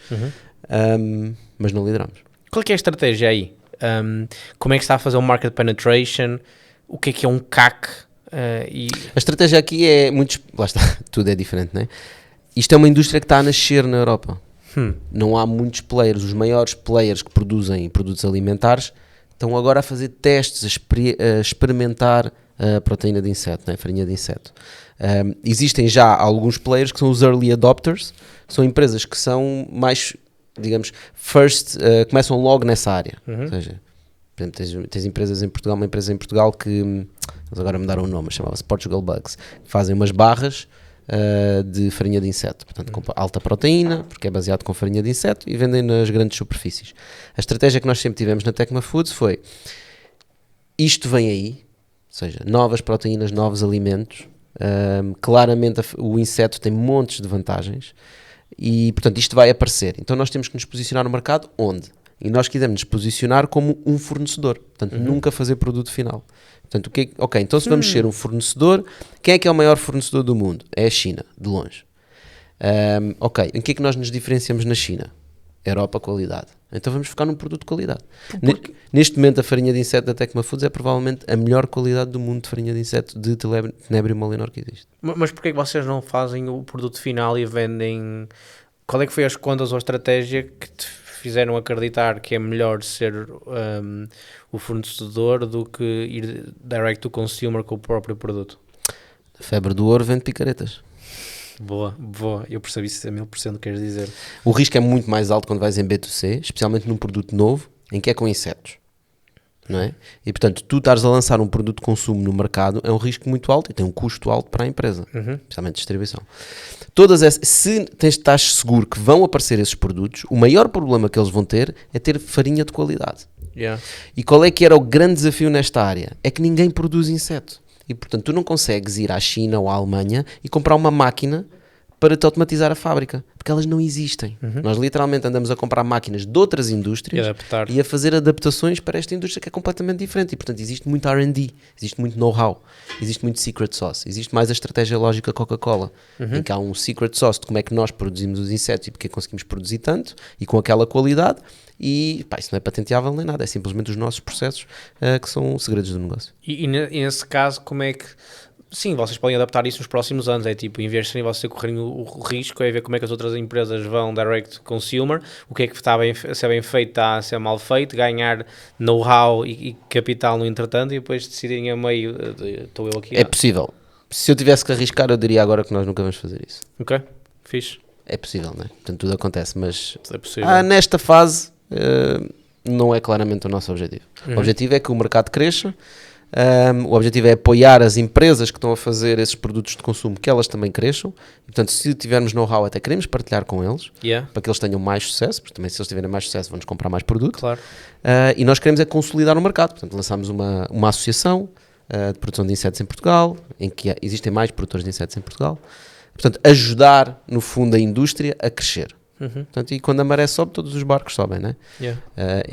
Mas não liderámos. Qual é que é a estratégia aí? Como é que está a fazer o market penetration? O que é um CAC? A estratégia aqui é muito... Lá está, tudo é diferente, não é? Isto é uma indústria que está a nascer na Europa. Não há muitos players. Os maiores players que produzem produtos alimentares estão agora a fazer testes, a experimentar a proteína de inseto, né? A farinha de inseto. Existem já alguns players que são os early adopters, que são empresas que são mais, digamos, começam logo nessa área. Ou seja, por exemplo, tens empresas em Portugal, uma empresa em Portugal que, eles agora mudaram o nome, chamava-se Portugal Bugs, que fazem umas barras de farinha de inseto, portanto com alta proteína, porque é baseado com farinha de inseto, e vendem nas grandes superfícies. A estratégia que nós sempre tivemos na Tecma Foods foi, isto vem aí, ou seja, novas proteínas, novos alimentos, claramente o inseto tem montes de vantagens, e portanto isto vai aparecer, então nós temos que nos posicionar no mercado onde? E nós quisemos nos posicionar como um fornecedor, portanto nunca fazer produto final. Portanto, então se vamos ser um fornecedor, quem é que é o maior fornecedor do mundo? É a China, de longe. Em que é que nós nos diferenciamos na China? Europa, qualidade. Então vamos focar num produto de qualidade. Neste momento a farinha de inseto da Tecma Foods é provavelmente a melhor qualidade do mundo de farinha de inseto de Tenebrio Molinor que existe. Mas porquê que vocês não fazem o produto final e vendem... Qual é que foi as contas ou a estratégia que te fizeram acreditar que é melhor ser o fornecedor do que ir direct to consumer com o próprio produto? A febre do ouro vende picaretas. Boa, eu percebi isso a 1000% que queres dizer. O risco é muito mais alto quando vais em B2C, especialmente num produto novo, em que é com insetos, não é? E portanto, tu estares a lançar um produto de consumo no mercado é um risco muito alto e tem um custo alto para a empresa, especialmente distribuição. Se estás seguro que vão aparecer esses produtos, o maior problema que eles vão ter é ter farinha de qualidade. E qual é que era o grande desafio nesta área? É que ninguém produz inseto. E, portanto, tu não consegues ir à China ou à Alemanha e comprar uma máquina para te automatizar a fábrica, porque elas não existem. Nós literalmente andamos a comprar máquinas de outras indústrias e a fazer adaptações para esta indústria que é completamente diferente. E, portanto, existe muito R&D, existe muito know-how, existe muito secret sauce, existe mais a estratégia lógica Coca-Cola, em que há um secret sauce de como é que nós produzimos os insetos e porque conseguimos produzir tanto e com aquela qualidade. E isso não é patenteável nem nada, é simplesmente os nossos processos que são segredos do negócio. E nesse caso, como é que... Sim, vocês podem adaptar isso nos próximos anos, é tipo, em vez de vocês correrem o risco, é ver como é que as outras empresas vão direct to consumer, o que é que está bem, se é bem feito, está a ser mal feito, ganhar know-how e capital no entretanto, e depois decidirem a meio, estou eu aqui. É possível. Se eu tivesse que arriscar, eu diria agora que nós nunca vamos fazer isso. Ok, fixe. É possível, não é? Portanto, tudo acontece, mas é possível. Nesta fase não é claramente o nosso objetivo. O objetivo é que o mercado cresça. O objetivo é apoiar as empresas que estão a fazer esses produtos de consumo, que elas também cresçam. E, portanto, se tivermos know-how, até queremos partilhar com eles, para que eles tenham mais sucesso, porque também se eles tiverem mais sucesso vão-nos comprar mais produto. Claro. E nós queremos é consolidar o mercado. Portanto, lançámos uma associação de produção de insetos em Portugal, em que existem mais produtores de insetos em Portugal. Portanto, ajudar, no fundo, a indústria a crescer. Portanto, e quando a maré sobe, todos os barcos sobem, né? Yeah.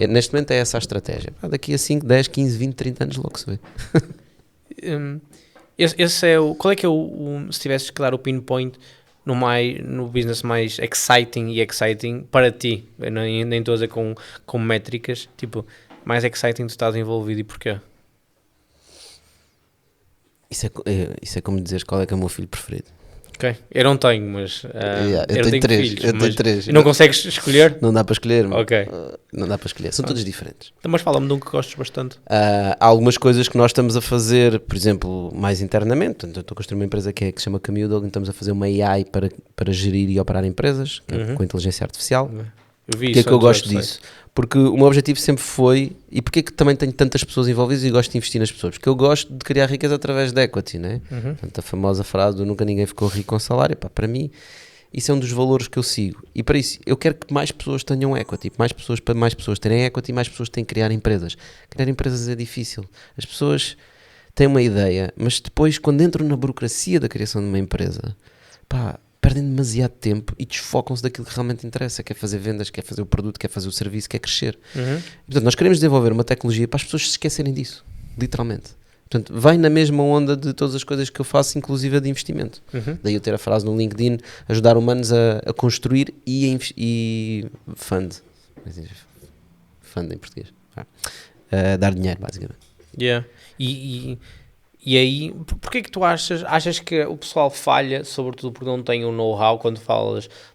Neste momento é essa a estratégia. Daqui a 5, 10, 15, 20, 30 anos logo se vê. Esse é qual é que é se tivesses que dar o pinpoint no business mais exciting para ti, eu nem estou a dizer com métricas, tipo, mais exciting tu estás envolvido e porquê? Isso é como dizeres qual é que é o meu filho preferido. Ok, eu não tenho, mas eu tenho três, filhos, eu tenho três. E não consegues escolher? Não dá para escolher. Ok. Não dá para escolher. São todos diferentes. Então, mas fala-me de um que gostes bastante. Há algumas coisas que nós estamos a fazer, por exemplo, mais internamente. Portanto, eu estou a construir uma empresa que se chama Camille Dog, estamos a fazer uma AI para gerir e operar empresas, com inteligência artificial. Eu vi Porquê é isso que eu gosto website. disso? Porque o meu objetivo sempre foi, e porquê é que também tenho tantas pessoas envolvidas e gosto de investir nas pessoas? Porque eu gosto de criar riqueza através de equity, né? Portanto, a famosa frase do nunca ninguém ficou rico com salário, pá, para mim, isso é um dos valores que eu sigo. E para isso, eu quero que mais pessoas tenham equity, para mais pessoas terem equity, mais pessoas têm que criar empresas. Criar empresas é difícil. As pessoas têm uma ideia, mas depois, quando entram na burocracia da criação de uma empresa, pá, perdem demasiado tempo e desfocam-se daquilo que realmente interessa, quer fazer vendas, quer fazer o produto, quer fazer o serviço, quer crescer. Portanto, nós queremos desenvolver uma tecnologia para as pessoas se esquecerem disso, literalmente. Portanto, vai na mesma onda de todas as coisas que eu faço, inclusive a de investimento. Daí eu ter a frase no LinkedIn, ajudar humanos a construir e fund em português, dar dinheiro, basicamente. Yeah. E aí, porquê que tu achas que o pessoal falha, sobretudo porque não tem o know-how quando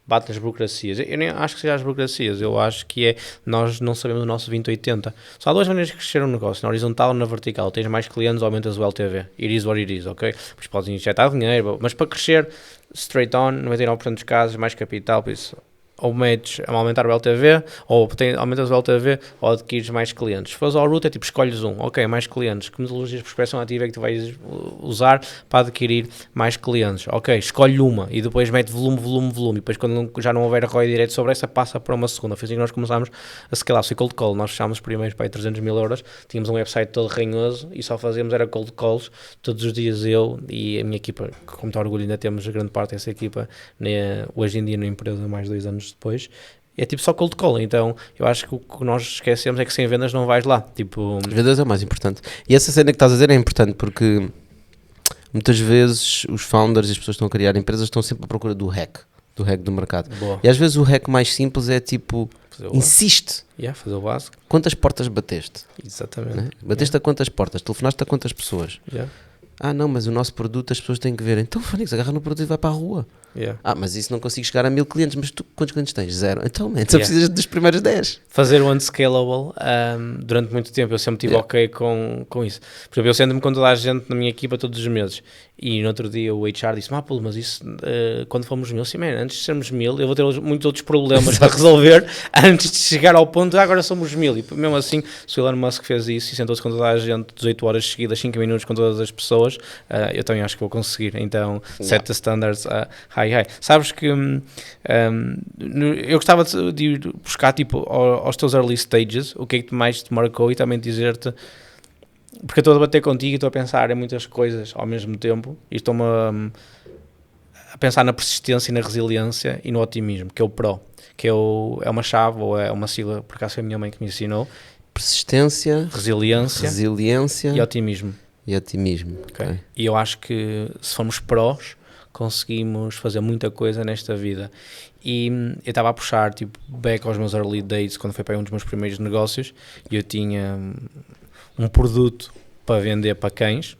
bate nas burocracias? Eu nem acho que seja as burocracias, eu acho que nós não sabemos o nosso 20-80. Só há duas maneiras de crescer um negócio, na horizontal ou na vertical. Tens mais clientes, aumentas o LTV. It is what it is, ok? Pois podes injetar dinheiro, mas para crescer, straight on, 99% dos casos, mais capital, por isso... ou metes a aumentar o LTV, ou aumentas o LTV, ou adquires mais clientes. Se fores ao route, é tipo, escolhes ok, mais clientes. Que metodologias de prospecção ativa é que tu vais usar para adquirir mais clientes? Ok, escolhe uma, e depois mete volume, e depois quando já não houver ROI direito sobre essa, passa para uma segunda. Foi assim que nós começámos a scalar. Foi cold call, nós fechámos primeiro para aí 300 mil euros, tínhamos um website todo ranhoso, e só fazíamos era cold calls, todos os dias eu e a minha equipa, com muito orgulho ainda temos grande parte dessa equipa, hoje em dia na empresa, mais 2 anos depois, é tipo só cold call. Então eu acho que o que nós esquecemos é que sem vendas não vais lá, tipo... As vendas é o mais importante, e essa cena que estás a dizer é importante porque muitas vezes os founders e as pessoas que estão a criar empresas estão sempre à procura do hack do mercado. Boa. E às vezes o hack mais simples é tipo, insiste. Fazer o básico. Quantas portas bateste? Exatamente. Né? Bateste a quantas portas? Telefonaste a quantas pessoas? Não, mas o nosso produto as pessoas têm que ver. Então, Fónix, agarra no produto e vai para a rua. Mas isso não consigo chegar a 1000 clientes. Mas tu, quantos clientes tens? 0. Então, só precisas dos primeiros 10. Fazer o unscalable, durante muito tempo eu sempre tive ok com isso. Por exemplo, eu sento-me com toda a gente na minha equipa todos os meses. E no outro dia o HR disse, mas isso, quando fomos 1000, sim, antes de sermos 1000, eu vou ter muitos outros problemas para resolver antes de chegar ao ponto de agora somos 1000. E mesmo assim, se o Elon Musk fez isso e sentou-se com toda a gente 18 horas seguidas, 5 minutos com todas as pessoas, eu também acho que vou conseguir. Então, set the standards high. Sabes que eu gostava de ir buscar tipo aos teus early stages, o que é que mais te marcou, e também dizer-te, porque eu estou a debater contigo e estou a pensar em muitas coisas ao mesmo tempo, e estou-me a pensar na persistência e na resiliência e no otimismo, que é o PRO, que é uma chave ou é uma sigla, por acaso foi a minha mãe que me ensinou. Persistência, resiliência e otimismo. Okay. E eu acho que se formos prós, conseguimos fazer muita coisa nesta vida. E eu estava a puxar tipo, back aos meus early days, quando foi para um dos meus primeiros negócios, e eu tinha um produto para vender para cães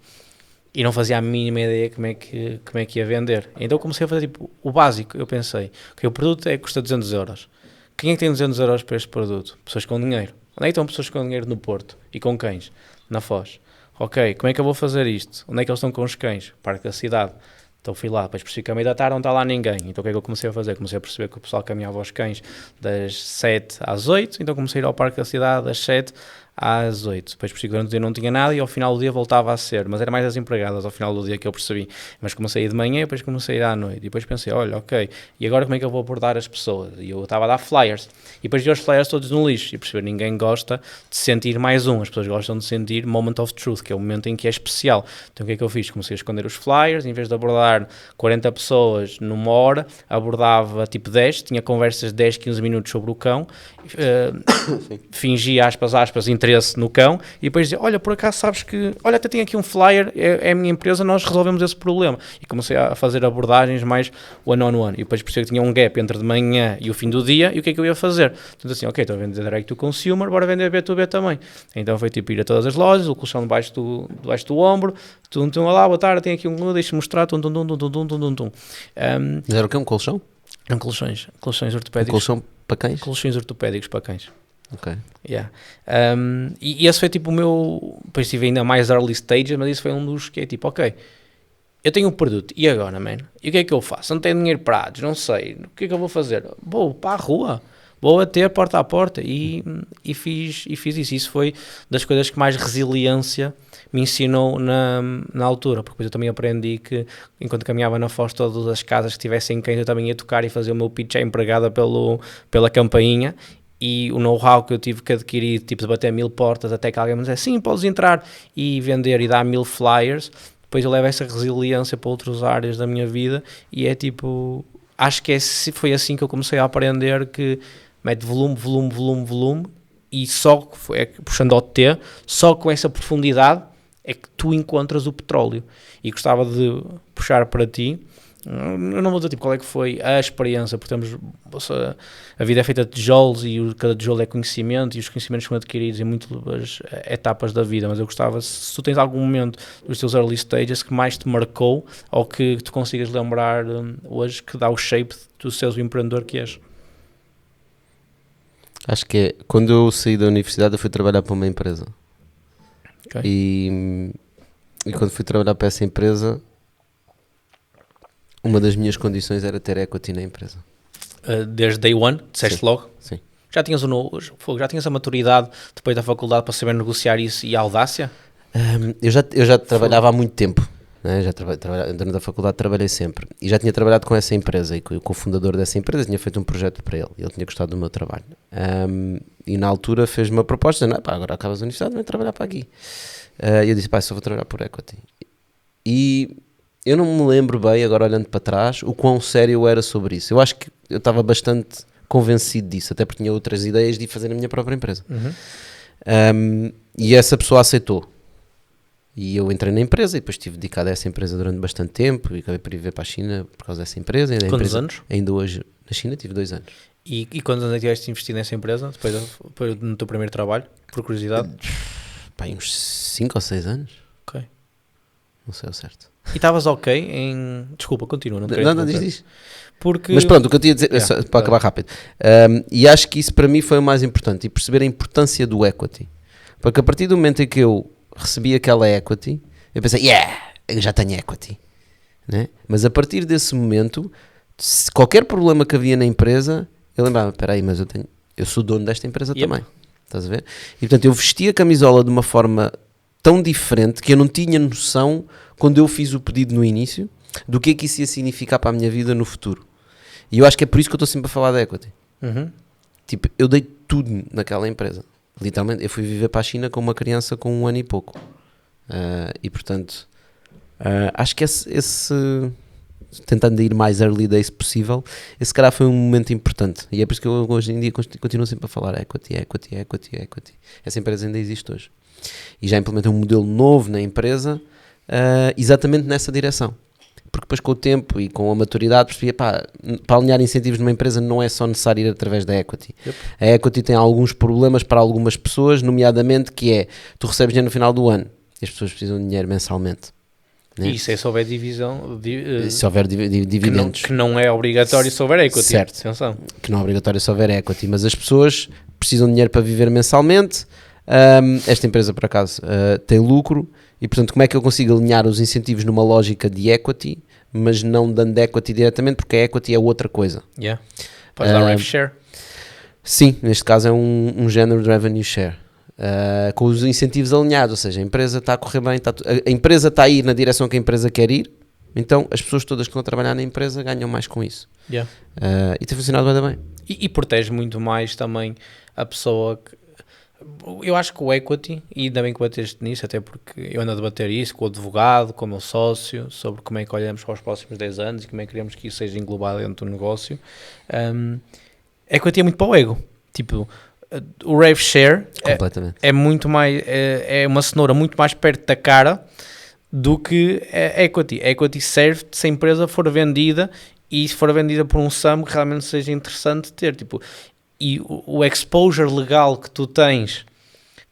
e não fazia a mínima ideia como é que ia vender. Então comecei a fazer tipo, o básico. Eu pensei que o produto custa 200 euros. Quem é que tem 200 euros para este produto? Pessoas com dinheiro. Onde é que estão pessoas com dinheiro no Porto? E com cães? Na Foz. Ok, como é que eu vou fazer isto? Onde é que eles estão com os cães? Parque da cidade. Então fui lá, depois percebi que a meia da tarde não está lá ninguém. Então o que é que eu comecei a fazer? Comecei a perceber que o pessoal caminhava aos cães das 7 às 8, então comecei a ir ao Parque da Cidade das 7 às 8. Depois percebi que durante o dia não tinha nada e ao final do dia voltava a ser, mas era mais as empregadas ao final do dia que eu percebi. Mas comecei a ir de manhã, depois comecei a ir à noite. E depois pensei, olha, ok, e agora como é que eu vou abordar as pessoas? E eu estava a dar flyers. E depois vi os flyers todos no lixo e percebi, ninguém gosta de sentir mais um. As pessoas gostam de sentir moment of truth, que é o momento em que é especial. Então o que é que eu fiz? Comecei a esconder os flyers, em vez de abordar 40 pessoas numa hora, abordava tipo 10, tinha conversas de 10, 15 minutos sobre o cão, fingia aspas, interesse no cão e depois dizia, olha, por acaso sabes que, olha, até tenho aqui um flyer, é a minha empresa, nós resolvemos esse problema. E comecei a fazer abordagens mais one-on-one. E depois percebi que tinha um gap entre de manhã e o fim do dia e o que é que eu ia fazer? Então assim, ok, estou a vender direct to consumer, bora vender B2B também. Então foi tipo ir a todas as lojas, o colchão debaixo do ombro, olá, boa tarde, tenho aqui um, deixa-me mostrar, Mas era o quê? Um colchão? Colchões Um ortopédicos. colchão para cães? Colchões ortopédicos para cães. Ok. Yeah. E esse foi tipo o meu. Depois tive ainda mais early stages, mas isso foi um dos que é tipo, ok, eu tenho um produto, e agora, man? E o que é que eu faço? Não tenho dinheiro para não sei, o que é que eu vou fazer? Vou para a rua, vou bater porta a porta e fiz isso. Isso foi das coisas que mais resiliência me ensinou na altura, porque depois eu também aprendi que enquanto caminhava na Foz, todas as casas que tivessem cães eu também ia tocar e fazer o meu pitch à empregada pela campainha. E o know-how que eu tive que adquirir, tipo de bater 1000 portas até que alguém me dissesse, sim, podes entrar e vender e dar 1000 flyers, depois eu levo essa resiliência para outras áreas da minha vida e é tipo, acho que foi assim que eu comecei a aprender que mete volume e só, puxando ao T, só com essa profundidade é que tu encontras o petróleo. E gostava de puxar para ti, eu não vou dizer tipo, qual é que foi a experiência, porque a vida é feita de tijolos e cada tijolo é conhecimento e os conhecimentos são adquiridos em muitas etapas da vida, mas eu gostava, se tu tens algum momento dos teus early stages que mais te marcou ou que tu consigas lembrar hoje que dá o shape do seres o empreendedor que és. Acho que é, quando eu saí da universidade eu fui trabalhar para uma empresa. Okay. E quando fui trabalhar para essa empresa, uma das minhas condições era ter equity na empresa. Desde day one, disseste Sim. logo? Sim. Já tinhas a maturidade depois da faculdade para saber negociar isso e a audácia? Eu já trabalhava há muito tempo, né? Durante a faculdade trabalhei sempre e já tinha trabalhado com essa empresa e com o cofundador dessa empresa tinha feito um projeto para ele tinha gostado do meu trabalho e na altura fez-me uma proposta, não, pá, agora acabas a universidade, vem trabalhar para aqui. E eu disse, pá, só vou trabalhar por equity. E eu não me lembro bem, agora olhando para trás, o quão sério eu era sobre isso. Eu acho que eu estava bastante convencido disso, até porque tinha outras ideias de fazer a minha própria empresa. E essa pessoa aceitou. E eu entrei na empresa e depois estive dedicado a essa empresa durante bastante tempo e acabei por ir ver para a China por causa dessa empresa. Quantos anos? Ainda hoje na China tive 2 anos. E quantos anos é que tiveste investido nessa empresa depois no teu primeiro trabalho, por curiosidade? Pá, uns 5 ou 6 anos. Ok. Não sei ao certo. E estavas ok em... Desculpa, continua. Não, diz. Porque... Mas pronto, o que eu tinha a dizer, para acabar rápido, e acho que isso para mim foi o mais importante, e perceber a importância do equity. Porque a partir do momento em que eu recebi aquela equity, eu pensei, eu já tenho equity. Né? Mas a partir desse momento, qualquer problema que havia na empresa, eu lembrava, espera aí, mas eu sou dono desta empresa também. Estás a ver? E portanto eu vesti a camisola de uma forma tão diferente que eu não tinha noção, quando eu fiz o pedido no início, do que é que isso ia significar para a minha vida no futuro. E eu acho que é por isso que eu estou sempre a falar da equity. Tipo, eu dei tudo naquela empresa. Literalmente, eu fui viver para a China com uma criança com 1 ano e pouco. E portanto, acho que esse tentando ir mais early days possível, esse cara foi um momento importante. E é por isso que eu hoje em dia continuo sempre a falar equity. Essa empresa ainda existe hoje. E já implementei um modelo novo na empresa, exatamente nessa direção. Porque depois com o tempo e com a maturidade percebi, para alinhar incentivos numa empresa não é só necessário ir através da equity. A equity tem alguns problemas para algumas pessoas, nomeadamente que é, tu recebes dinheiro no final do ano e as pessoas precisam de dinheiro mensalmente. Né? E isso é se houver divisão... se houver dividendos. Que não é obrigatório se houver equity. Certo. Atenção. Que não é obrigatório se houver equity, mas as pessoas precisam de dinheiro para viver mensalmente. Esta empresa, por acaso, tem lucro. E, portanto, como é que eu consigo alinhar os incentivos numa lógica de equity, mas não dando equity diretamente, porque a equity é outra coisa. Podes dar rev share? Sim, neste caso é um género de revenue share. com os incentivos alinhados, ou seja, a empresa está a correr bem, a empresa está a ir na direção que a empresa quer ir, então as pessoas todas que estão a trabalhar na empresa ganham mais com isso. E tem funcionado bem. E protege muito mais também a pessoa que... Eu acho que o equity, e ainda bem que bateste nisso, até porque eu ando a debater isso com o advogado, com o meu sócio, sobre como é que olhamos para os próximos 10 anos e como é que queremos que isso seja englobado dentro do negócio. Equity é muito para o ego. Tipo, o rev share é muito mais, é uma cenoura muito mais perto da cara do que equity. Equity serve se a empresa for vendida, e se for vendida por um SAM que realmente seja interessante ter, tipo, e o exposure legal que tu tens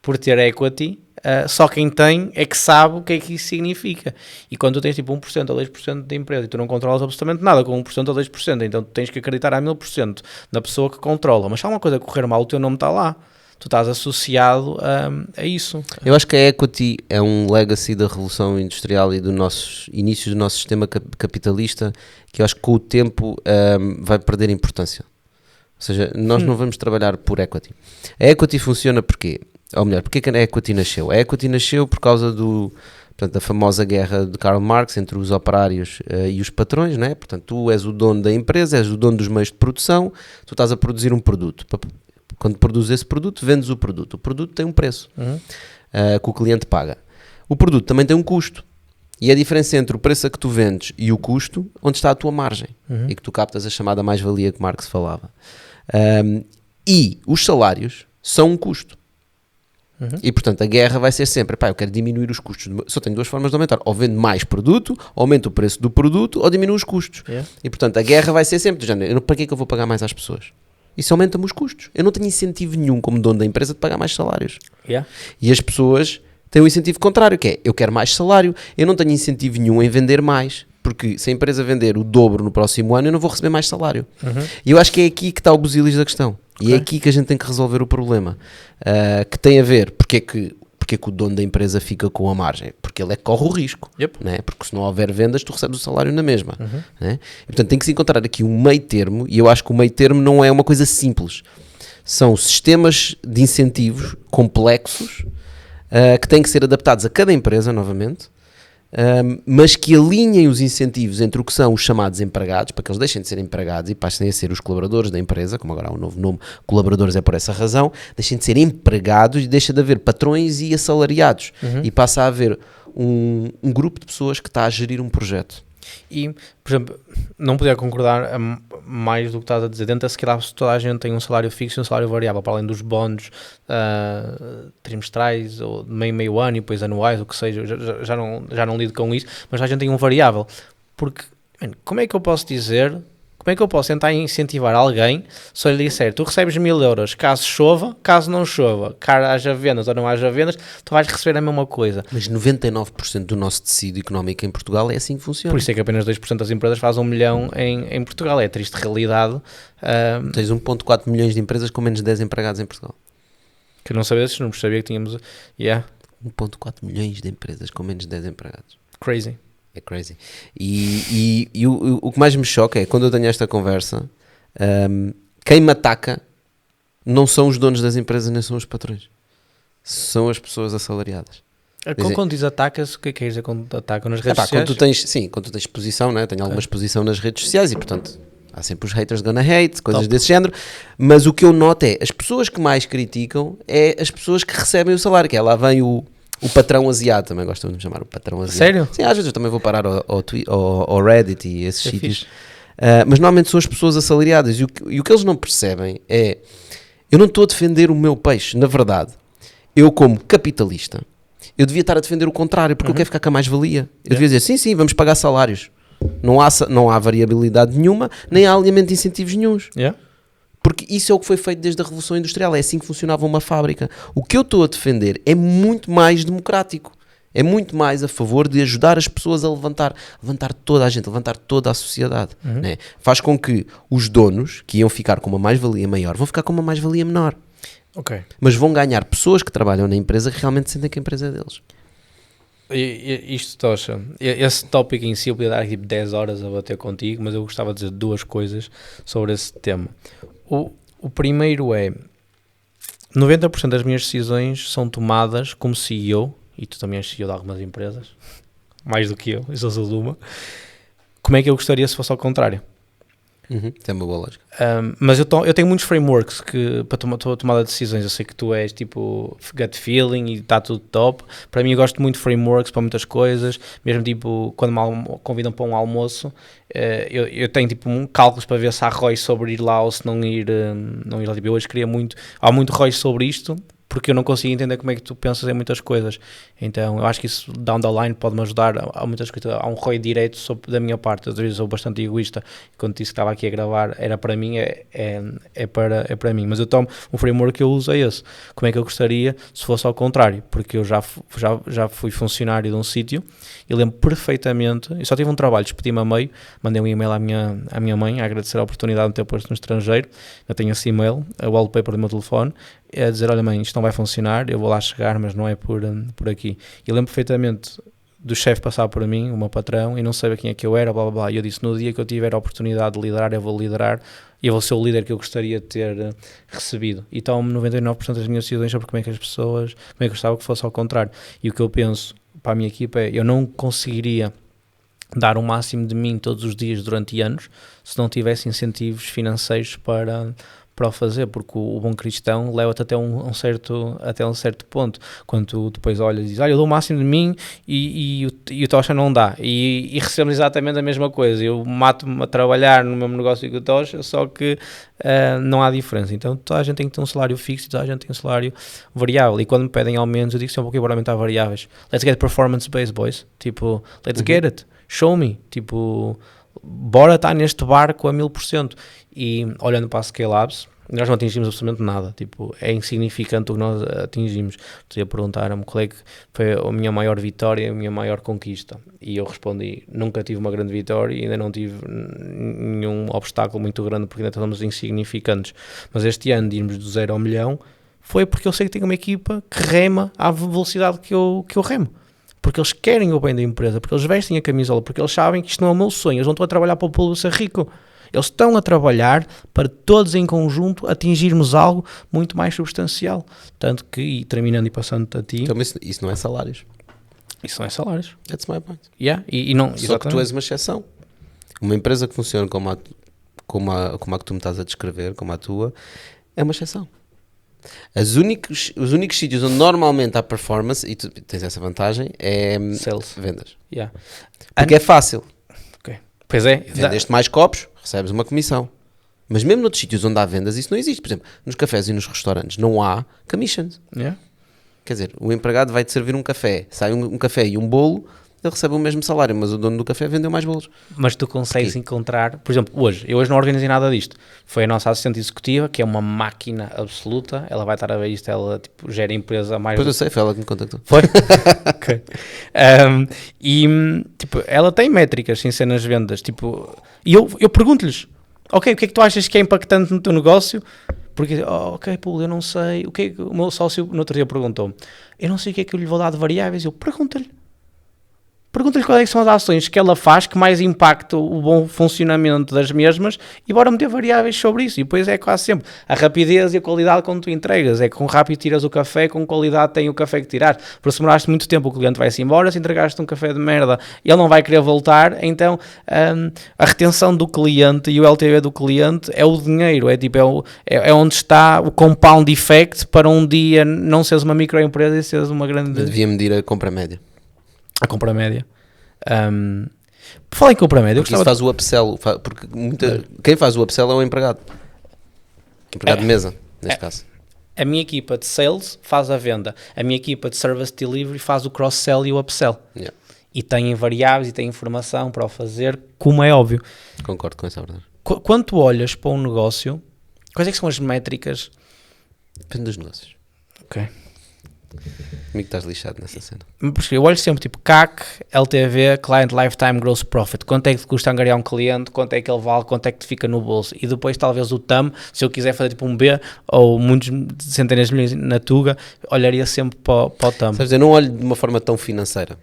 por ter equity, só quem tem é que sabe o que é que isso significa. E quando tu tens tipo 1% ou 2% da empresa e tu não controlas absolutamente nada com 1% ou 2%, então tu tens que acreditar a 1000% na pessoa que controla. Mas se há uma coisa correr mal, o teu nome está lá. Tu estás associado a isso. Eu acho que a equity é um legacy da Revolução Industrial e do início do nosso sistema capitalista, que eu acho que com o tempo vai perder importância. Ou seja, nós não vamos trabalhar por equity. A equity funciona porquê? Ou melhor, porquê que a equity nasceu? A equity nasceu por causa da famosa guerra de Karl Marx entre os operários e os patrões, não é? Portanto, tu és o dono da empresa, és o dono dos meios de produção, tu estás a produzir um produto. Quando produzes esse produto, vendes o produto. O produto tem um preço que o cliente paga. O produto também tem um custo. E a diferença entre o preço a que tu vendes e o custo, onde está a tua margem. E que tu captas a chamada mais-valia que Marx falava. E os salários são um custo. E portanto a guerra vai ser sempre, eu quero diminuir os custos. Só tenho duas formas de aumentar: ou vendo mais produto, aumento o preço do produto, ou diminuo os custos. E portanto a guerra vai ser sempre do género: para que é que eu vou pagar mais às pessoas? Isso aumenta-me os custos. Eu não tenho incentivo nenhum como dono da empresa de pagar mais salários. E as pessoas têm um incentivo contrário, que é: eu quero mais salário, eu não tenho incentivo nenhum em vender mais, porque se a empresa vender o dobro no próximo ano, eu não vou receber mais salário. E eu acho que é aqui que está o busilis da questão. E é aqui que a gente tem que resolver o problema, que tem a ver porque é que o dono da empresa fica com a margem, porque ele é que corre o risco, né? Porque se não houver vendas, tu recebes o salário na mesma, né? E, portanto tem que se encontrar aqui um meio termo, e eu acho que o meio termo não é uma coisa simples, são sistemas de incentivos complexos, que têm que ser adaptados a cada empresa, novamente, mas que alinhem os incentivos entre o que são os chamados empregados, para que eles deixem de ser empregados e passem a ser os colaboradores da empresa, como agora há um novo nome, colaboradores é por essa razão, deixem de ser empregados e deixa de haver patrões e assalariados, e passa a haver um grupo de pessoas que está a gerir um projeto. E, por exemplo, não podia concordar mais do que estás a dizer. Dentro da Scale-Up, toda a gente tem um salário fixo e um salário variável, para além dos bónus trimestrais ou de meio ano e depois anuais, o que seja. Já não lido com isso, mas a gente tem um variável. Porque, como é que eu posso dizer, como é que eu posso tentar incentivar alguém se eu lhe disser: tu recebes 1000 euros caso chova, caso não chova, caso haja vendas ou não haja vendas, tu vais receber a mesma coisa. Mas 99% do nosso tecido económico em Portugal é assim que funciona. Por isso é que apenas 2% das empresas fazem 1 milhão em Portugal. É a triste realidade. Tens 1.4 milhões de empresas com menos de 10 empregados em Portugal. Que eu não sabia desses números, sabia que tínhamos... 1.4 milhões de empresas com menos de 10 empregados. Crazy. É crazy. E o que mais me choca é, quando eu tenho esta conversa, quem me ataca não são os donos das empresas, nem são os patrões. São as pessoas assalariadas. Quando diz atacas, o que é que quer dizer quando atacam nas redes sociais? Quando tu tens exposição, né? Tenho alguma exposição nas redes sociais e, portanto, há sempre os haters gonna hate, coisas desse género, mas o que eu noto é, as pessoas que mais criticam é as pessoas que recebem o salário, que é, lá vem o patrão asiático, também gostam de me chamar o patrão asiático. Sério? Sim, às vezes eu também vou parar ao Reddit e esses sítios. Mas normalmente são as pessoas assalariadas, e o que eles não percebem é, eu não estou a defender o meu peixe, na verdade, eu como capitalista, eu devia estar a defender o contrário, porque eu quero ficar com a mais-valia. Eu devia dizer, sim, vamos pagar salários. Não há variabilidade nenhuma, nem há alinhamento de incentivos nenhuns. Porque isso é o que foi feito desde a Revolução Industrial, é assim que funcionava uma fábrica. O que eu estou a defender é muito mais democrático, é muito mais a favor de ajudar as pessoas a levantar toda a gente, levantar toda a sociedade. Né? Faz com que os donos, que iam ficar com uma mais-valia maior, vão ficar com uma mais-valia menor. Mas vão ganhar pessoas que trabalham na empresa que realmente sentem que a empresa é deles. Isto, Tocha, esse tópico em si eu podia dar tipo 10 horas a bater contigo, mas eu gostava de dizer duas coisas sobre esse tema. O primeiro é, 90% das minhas decisões são tomadas como CEO, e tu também és CEO de algumas empresas, mais do que eu sou de uma. Como é que eu gostaria se fosse ao contrário? Tem uma boa lógica. Mas eu tenho muitos frameworks para tomada de decisões. Eu sei que tu és tipo gut feeling e está tudo top. Para mim, eu gosto muito de frameworks para muitas coisas. Mesmo tipo, quando me convidam para um almoço, eu tenho tipo cálculos para ver se há ROI sobre ir lá ou se não ir lá. Tipo, eu hoje queria muito. Há muito ROI sobre isto, porque eu não consigo entender como é que tu pensas em muitas coisas. Então eu acho que isso down the line pode-me ajudar a muitas coisas. Há um ROI direito da minha parte. Eu sou bastante egoísta. Quando disse que estava aqui a gravar, era para mim, é para mim. Mas eu tomo um framework que eu uso é esse. Como é que eu gostaria se fosse ao contrário? Porque eu já fui funcionário de um sítio e lembro perfeitamente. Eu só tive um trabalho, despedi-me a meio, mandei um e-mail à minha mãe a agradecer a oportunidade de ter posto no estrangeiro. Eu tenho esse e-mail, a wallpaper do meu telefone, a dizer, olha mãe, isto não vai funcionar, eu vou lá chegar, mas não é por aqui. E eu lembro perfeitamente do chefe passar por mim, o meu patrão, e não sabia quem é que eu era, blá blá blá. E eu disse, no dia que eu tiver a oportunidade de liderar, eu vou liderar, e eu vou ser o líder que eu gostaria de ter recebido. E tomo 99% das minhas decisões sobre como é que as pessoas, como é que eu gostava que fosse ao contrário. E o que eu penso para a minha equipa é, eu não conseguiria dar o máximo de mim todos os dias durante anos se não tivesse incentivos financeiros para o fazer, porque o bom cristão leva-te até um certo ponto, quando tu depois olhas e dizes, olha, eu dou o máximo de mim e o Tocha não dá, e recebemos exatamente a mesma coisa, eu mato-me a trabalhar no mesmo negócio que o Tocha, só que não há diferença. Então toda a gente tem que ter um salário fixo e toda a gente tem um salário variável, e quando me pedem aumentos eu digo sempre, ok, bora aumentar variáveis, let's get performance based, boys, tipo, let's get it, show me, tipo, bora estar neste barco a 1000%. E olhando para a Scale Labs, nós não atingimos absolutamente nada, tipo, é insignificante o que nós atingimos. Tu ia perguntar-me qual é que foi a minha maior vitória, a minha maior conquista, e eu respondi, nunca tive uma grande vitória e ainda não tive nenhum obstáculo muito grande, porque ainda estamos insignificantes. Mas este ano de irmos do 0 ao milhão foi porque eu sei que tenho uma equipa que rema à velocidade que eu remo. Porque eles querem o bem da empresa, porque eles vestem a camisola, porque eles sabem que isto não é o meu sonho, eles não estão a trabalhar para o povo ser rico, eles estão a trabalhar para todos em conjunto atingirmos algo muito mais substancial. Tanto que, e terminando e passando-te a ti... Então isso não é salários. Isso não é salários. That's my point. Yeah, e não, só que tu és uma exceção. Uma empresa que funciona como a que tu me estás a descrever, como a tua, é uma exceção. Os únicos sítios onde normalmente há performance, e tu tens essa vantagem, é sales, vendas. Yeah. Porque é fácil. Okay. Pois é. Vendeste mais copos, recebes uma comissão. Mas mesmo noutros sítios onde há vendas, isso não existe. Por exemplo, nos cafés e nos restaurantes não há commissions. Yeah. Quer dizer, o empregado vai-te servir um café, sai um café e um bolo, ele recebe o mesmo salário, mas o dono do café vendeu mais bolos. Mas tu consegues encontrar, por exemplo, eu hoje não organizei nada disto. Foi a nossa assistente executiva, que é uma máquina absoluta, ela vai estar a ver isto, ela tipo, gera a empresa mais... Pois eu sei, foi ela que me contactou. Foi? Ok. E tipo, ela tem métricas sem ser nas vendas, tipo, e eu pergunto-lhes, ok, o que é que tu achas que é impactante no teu negócio? Porque, ok, Paulo, eu não sei, o que é que o meu sócio no outro dia perguntou, eu não sei o que é que eu lhe vou dar de variáveis, eu pergunto-lhe quais é que são as ações que ela faz que mais impactam o bom funcionamento das mesmas e bora meter variáveis sobre isso. E depois é quase sempre a rapidez e a qualidade quando tu entregas. É que com rápido tiras o café, com qualidade tem o café que tirar. Porque se demoraste muito tempo o cliente vai-se embora, se entregaste um café de merda ele não vai querer voltar. Então a retenção do cliente e o LTV do cliente é o dinheiro. É onde está o compound effect para um dia não seres uma microempresa e seres uma grande... Devia medir a compra média. A compra média. Fala em compra média. Porque isso faz o upsell. Porque quem faz o upsell é o empregado. Empregado de mesa, neste caso. A minha equipa de sales faz a venda. A minha equipa de service delivery faz o cross-sell e o upsell. Yeah. E têm variáveis e têm informação para o fazer, como é óbvio. Concordo com essa verdade. Quando tu olhas para um negócio, quais é que são as métricas? Depende dos negócios. Ok. Comigo estás lixado nessa cena. Porque eu olho sempre tipo CAC, LTV, Client Lifetime Gross Profit. Quanto é que te custa angariar um cliente, quanto é que ele vale, quanto é que te fica no bolso. E depois talvez o TAM, se eu quiser fazer tipo um B ou muitos centenas de milhões na Tuga, olharia sempre para o TAM. Sabes, eu não olho de uma forma tão financeira.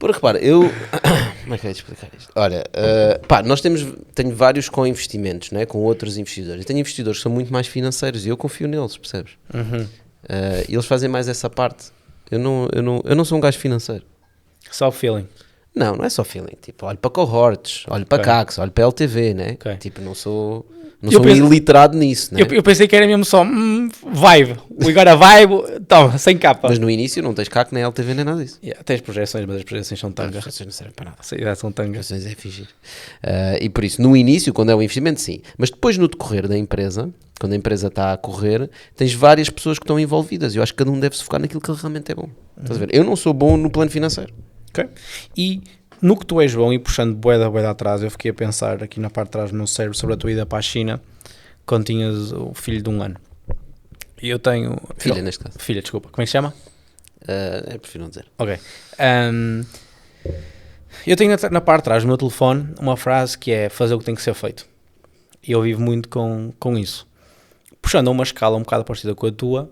Porque repara, como é que eu ia te explicar isto? Olha, tenho vários com investimentos, né? Com outros investidores. Eu tenho investidores que são muito mais financeiros e eu confio neles, percebes? E eles fazem mais essa parte. Eu não sou um gajo financeiro. Só feeling. Não é só feeling. Tipo, olho para cohortes, olho para CACs, olho para LTV, né? Ok. Tipo, não sou iliterado nisso, né? Eu pensei que era mesmo só vibe. We got a vibe. Toma, sem capa. Mas no início não tens CAC, nem LTV, nem nada disso. Tens projeções, mas as projeções são As tangas. projeções não servem para nada. Sim, são tangas. Projeções é fingir. E por isso, no início, quando é um investimento, sim. Mas depois, no decorrer da empresa, quando a empresa está a correr, tens várias pessoas que estão envolvidas. Eu acho que cada um deve se focar naquilo que realmente é bom. Estás a ver? Eu não sou bom no plano financeiro. Ok. E no que tu és bom, e puxando boeda atrás, eu fiquei a pensar aqui na parte de trás do meu cérebro sobre a tua ida para a China, quando tinhas o filho de 1 ano. E eu tenho... Filha, neste caso. Filha, desculpa. Como é que se chama? Prefiro não dizer. Ok. Eu tenho na parte de trás do meu telefone uma frase que é fazer o que tem que ser feito. E eu vivo muito com isso. Puxando a uma escala um bocado parecida com a tua,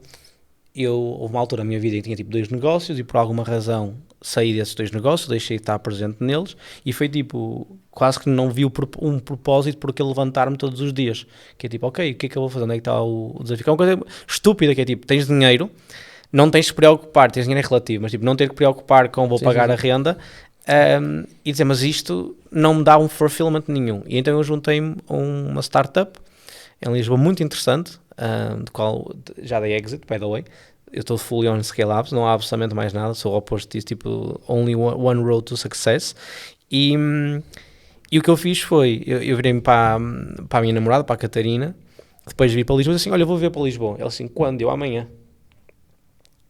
houve uma altura na minha vida em que tinha tipo 2 negócios e por alguma razão saí desses 2 negócios, deixei de estar presente neles e foi tipo, quase que não vi um propósito porque levantar-me todos os dias. Que é tipo, ok, o que é que eu vou fazer? Onde é que está o desafio? Que é uma coisa estúpida, que é tipo, tens dinheiro, não tens de se preocupar, tens dinheiro é relativo, mas tipo, não ter que preocupar com vou pagar a renda e dizer, mas isto não me dá um fulfillment nenhum. E então eu juntei-me a uma startup em Lisboa muito interessante, do qual já dei exit, by the way. Eu estou fully on Scale-Ups, não há absolutamente mais nada, sou o oposto disso, tipo, only one road to success. E o que eu fiz foi, eu virei-me para a minha namorada, para a Catarina, depois vi para Lisboa e disse assim, olha, eu vou vir para Lisboa. Ela assim, quando? Eu, amanhã.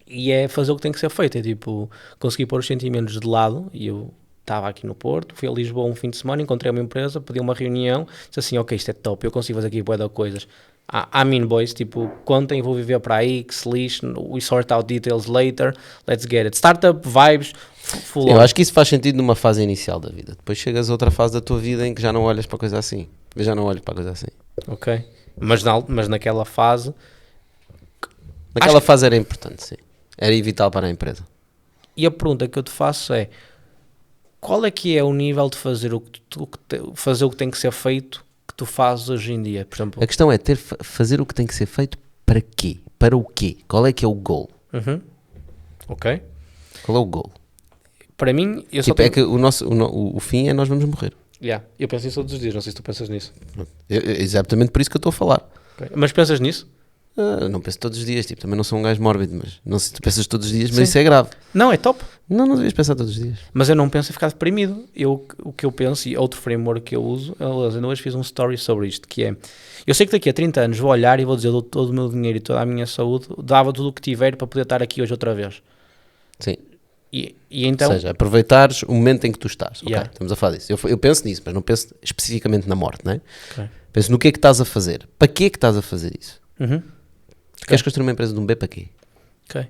E é fazer o que tem que ser feito, é tipo, conseguir pôr os sentimentos de lado, e eu estava aqui no Porto, fui a Lisboa um fim de semana, encontrei uma empresa, pedi uma reunião, disse assim, ok, isto é top, eu consigo fazer aqui bué de coisas. Boys, tipo, contem, vou viver para aí, que se lixe, we sort out details later, let's get it. Startup, vibes, full on. Eu acho que isso faz sentido numa fase inicial da vida. Depois chegas a outra fase da tua vida em que já não olhas para coisa assim. Eu já não olho para coisa assim. Ok. Mas naquela fase... Naquela fase era importante, sim. Era vital para a empresa. E a pergunta que eu te faço é, qual é que é o nível de fazer fazer o que tem que ser feito que tu fazes hoje em dia? Por exemplo, a questão é fazer o que tem que ser feito para quê? Para o quê? Qual é que é o goal? Ok. Qual é o goal? Para mim, eu tipo, é que o fim é nós vamos morrer. Eu penso nisso todos os dias, não sei se tu pensas nisso. Exatamente por isso que eu estou a falar. Okay. Mas pensas nisso? Não penso todos os dias, tipo, também não sou um gajo mórbido, mas não sei se tu pensas todos os dias, mas isso é grave. Não, é top. Não devias pensar todos os dias. Mas eu não penso em ficar deprimido. O que eu penso, e outro framework que eu uso, eu ainda hoje fiz um story sobre isto, que é, eu sei que daqui a 30 anos vou olhar e vou dizer, eu dou todo o meu dinheiro e toda a minha saúde, dava tudo o que tiver para poder estar aqui hoje outra vez. Sim. E então... Ou seja, aproveitares o momento em que tu estás. Yeah. Ok, estamos a falar disso. Eu penso nisso, mas não penso especificamente na morte, não é? Okay. Penso no que é que estás a fazer. Para que é que estás a fazer isso? Queres construir uma empresa de um B para quê? Okay.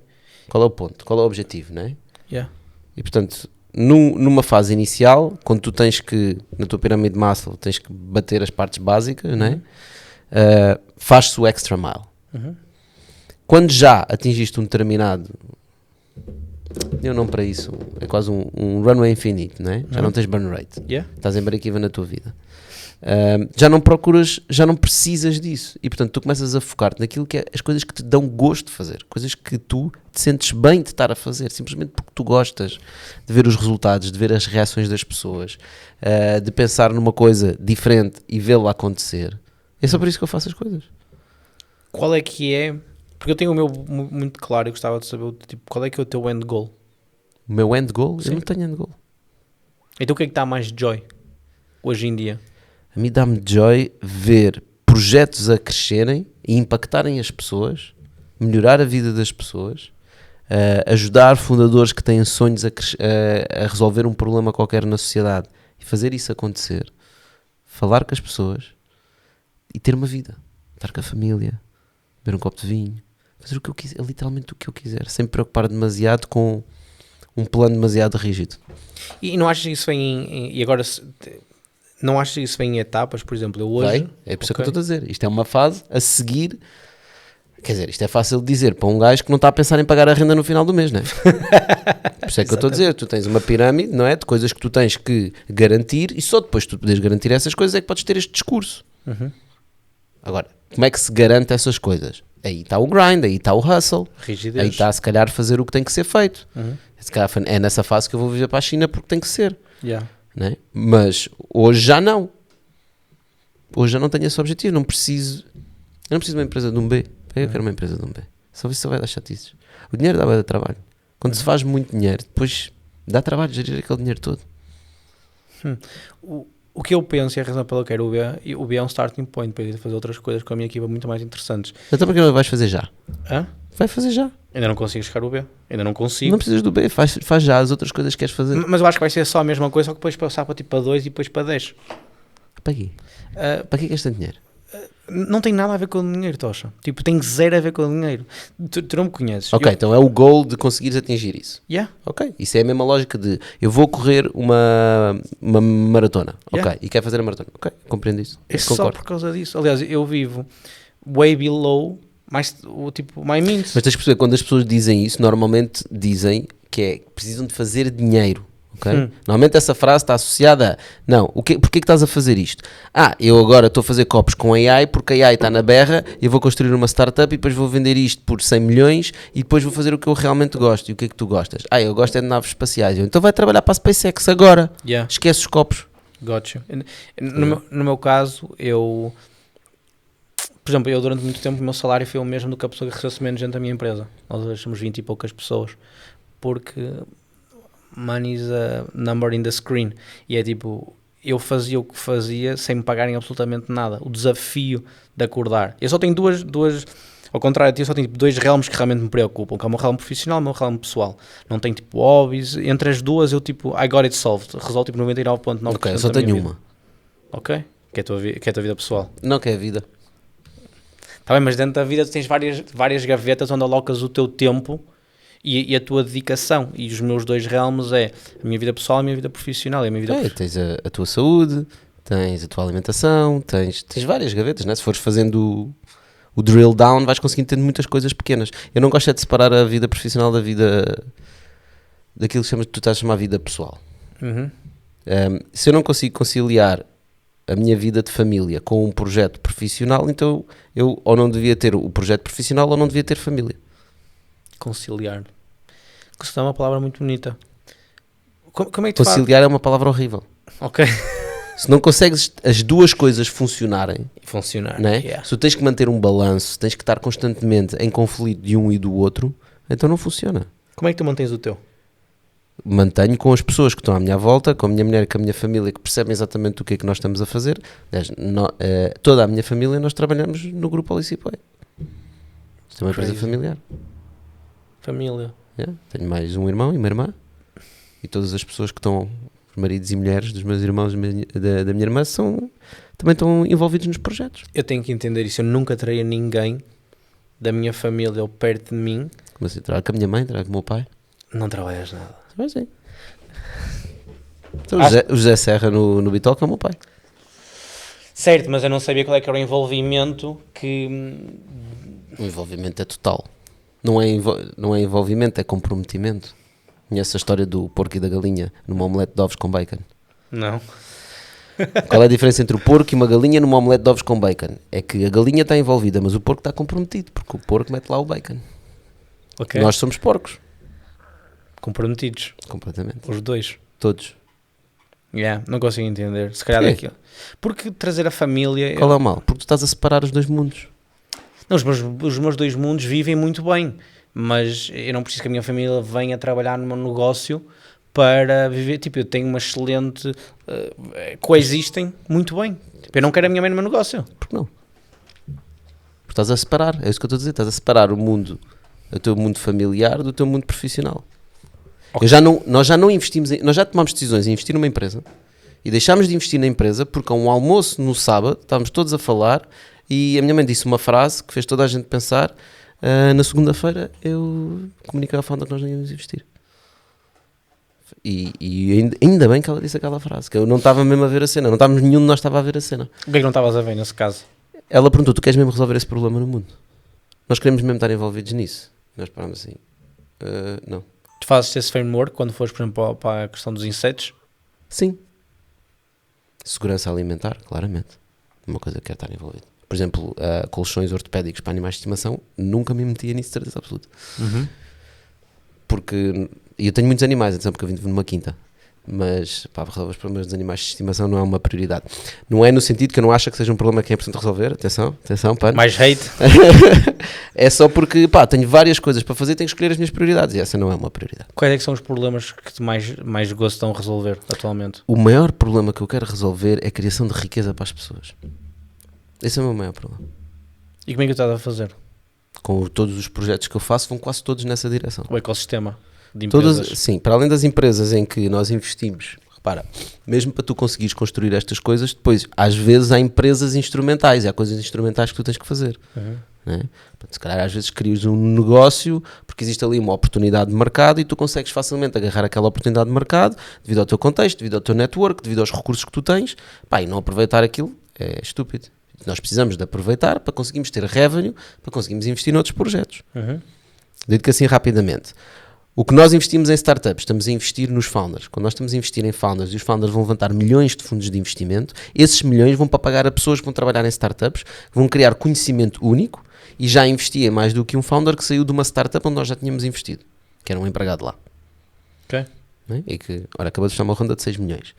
Qual é o ponto? Qual é o objetivo, não é? Yeah. E portanto, numa fase inicial, quando tu tens que, na tua pirâmide de Maslow, tens que bater as partes básicas, não é? Faz-se o extra mile. Quando já atingiste um determinado, eu não para isso, é quase um runway infinito, não é? Já não tens burn rate. Estás em break-even na tua vida. Já não procuras, já não precisas disso e portanto tu começas a focar-te naquilo que é as coisas que te dão gosto de fazer, coisas que tu te sentes bem de estar a fazer, simplesmente porque tu gostas de ver os resultados, de ver as reações das pessoas, de pensar numa coisa diferente e vê-la acontecer. É só por isso que eu faço as coisas. Qual é que é, porque eu tenho o meu muito claro, eu gostava de saber tipo, qual é que é o teu end goal? O meu end goal? Sim. Eu não tenho end goal. Então o que é que dá mais joy hoje em dia? A mim dá-me joy ver projetos a crescerem e impactarem as pessoas, melhorar a vida das pessoas, ajudar fundadores que têm sonhos a resolver um problema qualquer na sociedade e fazer isso acontecer, falar com as pessoas e ter uma vida, estar com a família, beber um copo de vinho, fazer o que eu quiser, literalmente o que eu quiser, sem me preocupar demasiado com um plano demasiado rígido. E não achas que isso vem e agora... Não achas que isso vem em etapas? Por exemplo, eu hoje... É por isso que eu estou a dizer. Isto é uma fase a seguir Quer dizer, isto é fácil de dizer para um gajo que não está a pensar em pagar a renda no final do mês, não é? Por isso é que eu estou a dizer, tu tens uma pirâmide, não é? De coisas que tu tens que garantir e só depois de tu poderes garantir essas coisas é que podes ter este discurso. Agora, como é que se garante essas coisas? Aí está o grind, aí está o hustle, Rigidez. aí está se calhar fazer o que tem que ser feito. Se calhar é nessa fase que eu vou viver para a China porque tem que ser. Yeah. Não é? Mas hoje já não. Hoje já não tenho esse objetivo, não preciso. Eu não preciso de uma empresa de um B. Eu quero uma empresa de um B. Só isso só vai dar chatices. O dinheiro dá trabalho. Quando se faz muito dinheiro, depois dá trabalho gerir aquele dinheiro todo. O que eu penso e a razão pela que eu quero o B é um starting point para ir fazer outras coisas com a minha equipa muito mais interessantes. Então porque não vais fazer já? Hã? Vai fazer já. Ainda não consigo chegar ao B. Ainda não consigo. Não precisas do B, faz já as outras coisas que queres fazer. Mas eu acho que vai ser só a mesma coisa, só que depois passar para tipo para 2 e depois para 10. Para quê? Para que é este dinheiro? Não tem nada a ver com o dinheiro, Tocha. Tipo, tem zero a ver com o dinheiro. Tu não me conheces. Ok, então é o goal de conseguires atingir isso. Yeah. Ok, isso é a mesma lógica de eu vou correr uma maratona. Yeah. Ok, e quero fazer a maratona. Ok, compreendo isso. É só Concordo. por causa disso. Aliás, eu vivo way below my means. Mas tens de perceber, quando as pessoas dizem isso, normalmente dizem que é que precisam de fazer dinheiro. Okay? Normalmente essa frase está associada a não, porquê que estás a fazer isto? Eu agora estou a fazer copos com AI porque a AI está na berra e eu vou construir uma startup e depois vou vender isto por 100 milhões e depois vou fazer o que eu realmente gosto. E o que é que tu gostas? Eu gosto é de naves espaciais. Então vai trabalhar para a SpaceX agora. Yeah. Esquece os copos. Got you. No meu caso, por exemplo, eu durante muito tempo o meu salário foi o mesmo do que a pessoa que recebesse menos gente da minha empresa. Nós somos 20 e poucas pessoas. Porque money is a number in the screen. E é tipo, eu fazia o que fazia sem me pagarem absolutamente nada. O desafio de acordar. Eu só tenho duas ao contrário de ti, eu só tenho tipo, 2 realms que realmente me preocupam, que é o meu realm profissional e o meu realm pessoal. Não tenho tipo hobbies. Entre as duas eu tipo, I got it solved. Resolve tipo 99.9% Ok, eu só tenho uma. Ok? Que é a tua vida pessoal. Não que é a vida. Está bem, mas dentro da vida tu tens várias gavetas onde alocas o teu tempo e a tua dedicação. E os meus 2 realms é a minha vida pessoal e a minha vida profissional. E a minha vida Tens a tua saúde, tens a tua alimentação, tens várias gavetas, né? Se fores fazendo o drill down, vais conseguindo ter muitas coisas pequenas. Eu não gosto de separar a vida profissional da vida daquilo que tu estás a chamar vida pessoal. Se eu não consigo conciliar a minha vida de família com um projeto profissional, então eu ou não devia ter o projeto profissional ou não devia ter família. Conciliar. Conciliar é uma palavra muito bonita. Como é que tu Conciliar é uma palavra horrível. Ok. Se não consegues as duas coisas funcionarem, né? Se tu tens que manter um balanço, tens que estar constantemente em conflito de um e do outro, então não funciona. Como é que tu mantens o teu? Mantenho com as pessoas que estão à minha volta, com a minha mulher e com a minha família, que percebem exatamente o que é que nós estamos a fazer. Toda a minha família, nós trabalhamos no grupo Alicipay. Isto é uma empresa familiar. Família. Tenho mais um irmão e uma irmã. E todas as pessoas que estão, os maridos e mulheres dos meus irmãos da minha irmã, também estão envolvidos nos projetos. Eu tenho que entender isso. Eu nunca traria ninguém da minha família ou perto de mim. Como assim? Trago com a minha mãe, trago com o meu pai. Não trabalhas nada. Mas sim. Então, o José Serra no Bitoca é o meu pai. Certo, mas eu não sabia qual é que era o envolvimento que... O envolvimento é total. Não é envolvimento, é comprometimento. Conhece a história do porco e da galinha numa omelete de ovos com bacon? Não. Qual é a diferença entre o porco e uma galinha numa omelete de ovos com bacon? É que a galinha está envolvida, mas o porco está comprometido, porque o porco mete lá o bacon. Okay. Nós somos porcos. Comprometidos. Completamente. Os 2. Todos. Não consigo entender. Se calhar daquilo. Porque trazer a família... Qual é o mal? Porque tu estás a separar os 2 mundos. Não, os meus 2 mundos vivem muito bem, mas eu não preciso que a minha família venha trabalhar no meu negócio para viver. Tipo, eu tenho uma excelente... coexistem muito bem. Tipo, eu não quero a minha mãe no meu negócio. Por que não? Porque estás a separar. É isso que eu estou a dizer. Estás a separar o teu mundo familiar do teu mundo profissional. Okay. Nós já não investimos, nós já tomamos decisões em investir numa empresa e deixámos de investir na empresa porque a um almoço no sábado estávamos todos a falar e a minha mãe disse uma frase que fez toda a gente pensar. Na segunda-feira eu comuniquei à Fonda que nós não íamos investir. E ainda bem que ela disse aquela frase, que eu não estava mesmo a ver a cena, não estávamos, nenhum de nós estava a ver a cena. O que é que não estavas a ver nesse caso? Ela perguntou: tu queres mesmo resolver esse problema no mundo? Nós queremos mesmo estar envolvidos nisso. Nós paramos assim. Não. Tu fazes esse framework quando fores, por exemplo, para a questão dos insetos? Sim. Segurança alimentar, claramente. Uma coisa que quero estar envolvido. Por exemplo, colchões ortopédicos para animais de estimação, nunca me metia nisso de certeza absoluta. Porque eu tenho muitos animais, atenção, porque eu vim numa quinta. Mas, pá, resolver os problemas dos animais de estimação não é uma prioridade. Não é no sentido que eu não acho que seja um problema que é importante resolver. Atenção, pano. Mais hate. É só porque, pá, tenho várias coisas para fazer, tenho que escolher as minhas prioridades e essa não é uma prioridade. Quais é que são os problemas que te mais gostam de resolver atualmente? O maior problema que eu quero resolver é a criação de riqueza para as pessoas. Esse é o meu maior problema. E como é que estás a fazer? Com todos os projetos que eu faço, vão quase todos nessa direção. O ecossistema de empresas. Todas, sim, para além das empresas em que nós investimos, repara, mesmo para tu conseguires construir estas coisas, depois, às vezes, há empresas instrumentais, há coisas instrumentais que tu tens que fazer. Né? Se calhar, às vezes, crias um negócio porque existe ali uma oportunidade de mercado e tu consegues facilmente agarrar aquela oportunidade de mercado devido ao teu contexto, devido ao teu network, devido aos recursos que tu tens, pá, e não aproveitar aquilo é estúpido. Nós precisamos de aproveitar para conseguirmos ter revenue, para conseguirmos investir noutros projetos. Digo-te assim rapidamente. O que nós investimos em startups, estamos a investir nos founders. Quando nós estamos a investir em founders e os founders vão levantar milhões de fundos de investimento, esses milhões vão para pagar a pessoas que vão trabalhar em startups, que vão criar conhecimento único e já investi em mais do que um founder que saiu de uma startup onde nós já tínhamos investido, que era um empregado lá. Ok. E que, ora, acabou de fechar uma ronda de 6 milhões.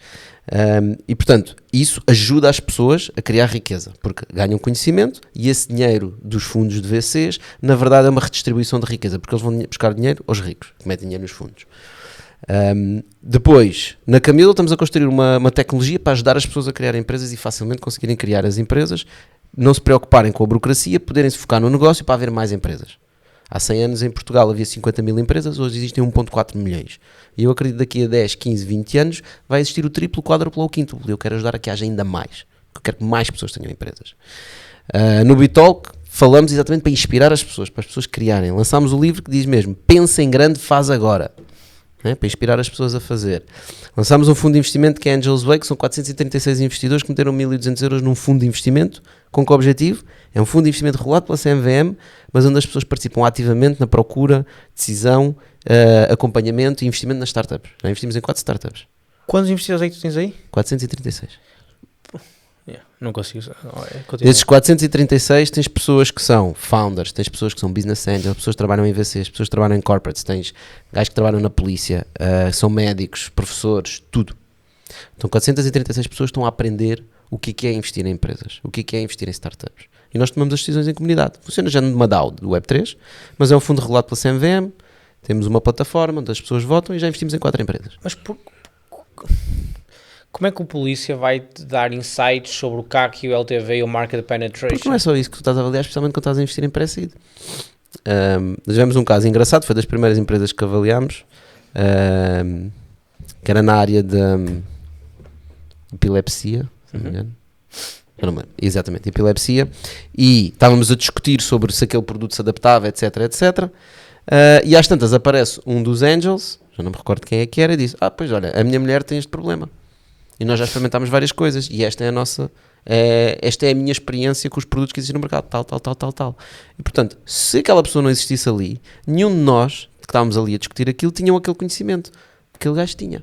E, portanto, isso ajuda as pessoas a criar riqueza, porque ganham conhecimento e esse dinheiro dos fundos de VCs, na verdade, é uma redistribuição de riqueza, porque eles vão buscar dinheiro aos ricos, que metem dinheiro nos fundos. Depois, na Camilo, estamos a construir uma tecnologia para ajudar as pessoas a criar empresas e facilmente conseguirem criar as empresas, não se preocuparem com a burocracia, poderem se focar no negócio para haver mais empresas. Há 100 anos em Portugal havia 50 mil empresas, hoje existem 1.4 milhões. E eu acredito que daqui a 10, 15, 20 anos vai existir o triplo, o quádruplo ou o quíntuplo. E eu quero ajudar a que haja ainda mais. Eu quero que mais pessoas tenham empresas. No Bitalk falamos exatamente para inspirar as pessoas, para as pessoas criarem. Lançámos o livro que diz mesmo, pensa em grande, faz agora. Para inspirar as pessoas a fazer. Lançámos um fundo de investimento que é Angels Way, que são 436 investidores que meteram 1.200 euros num fundo de investimento. Com que objetivo? É um fundo de investimento regulado pela CMVM, mas onde as pessoas participam ativamente na procura, decisão, acompanhamento e investimento nas startups. Já investimos em 4 startups. Quantos investidores é que tu tens aí? 436. Não consigo. Desses 436 tens pessoas que são founders, tens pessoas que são business angels, pessoas que trabalham em VCs, pessoas que trabalham em corporates, tens gajos que trabalham na polícia, são médicos, professores, tudo. Então 436 pessoas estão a aprender o que é investir em empresas, o que é investir em startups. E nós tomamos as decisões em comunidade. Funciona já numa DAO do Web3, mas é um fundo regulado pela CMVM, temos uma plataforma onde as pessoas votam e já investimos em 4 empresas. Mas como é que o polícia vai te dar insights sobre o CAC, o LTV e o Market Penetration? Porque não é só isso que tu estás a avaliar, especialmente quando estás a investir em pré-seed. Nós tivemos um caso engraçado, foi das primeiras empresas que avaliámos, que era na área de epilepsia, se não me engano. Eu não me lembro. Exatamente, epilepsia, e estávamos a discutir sobre se aquele produto se adaptava, etc, etc. E às tantas aparece um dos angels, já não me recordo quem é que era, e disse, pois olha, a minha mulher tem este problema. E nós já experimentámos várias coisas, e esta é a nossa, esta é a minha experiência com os produtos que existem no mercado, tal. E portanto, se aquela pessoa não existisse ali, nenhum de nós, que estávamos ali a discutir aquilo, tinham aquele conhecimento, que aquele gajo tinha.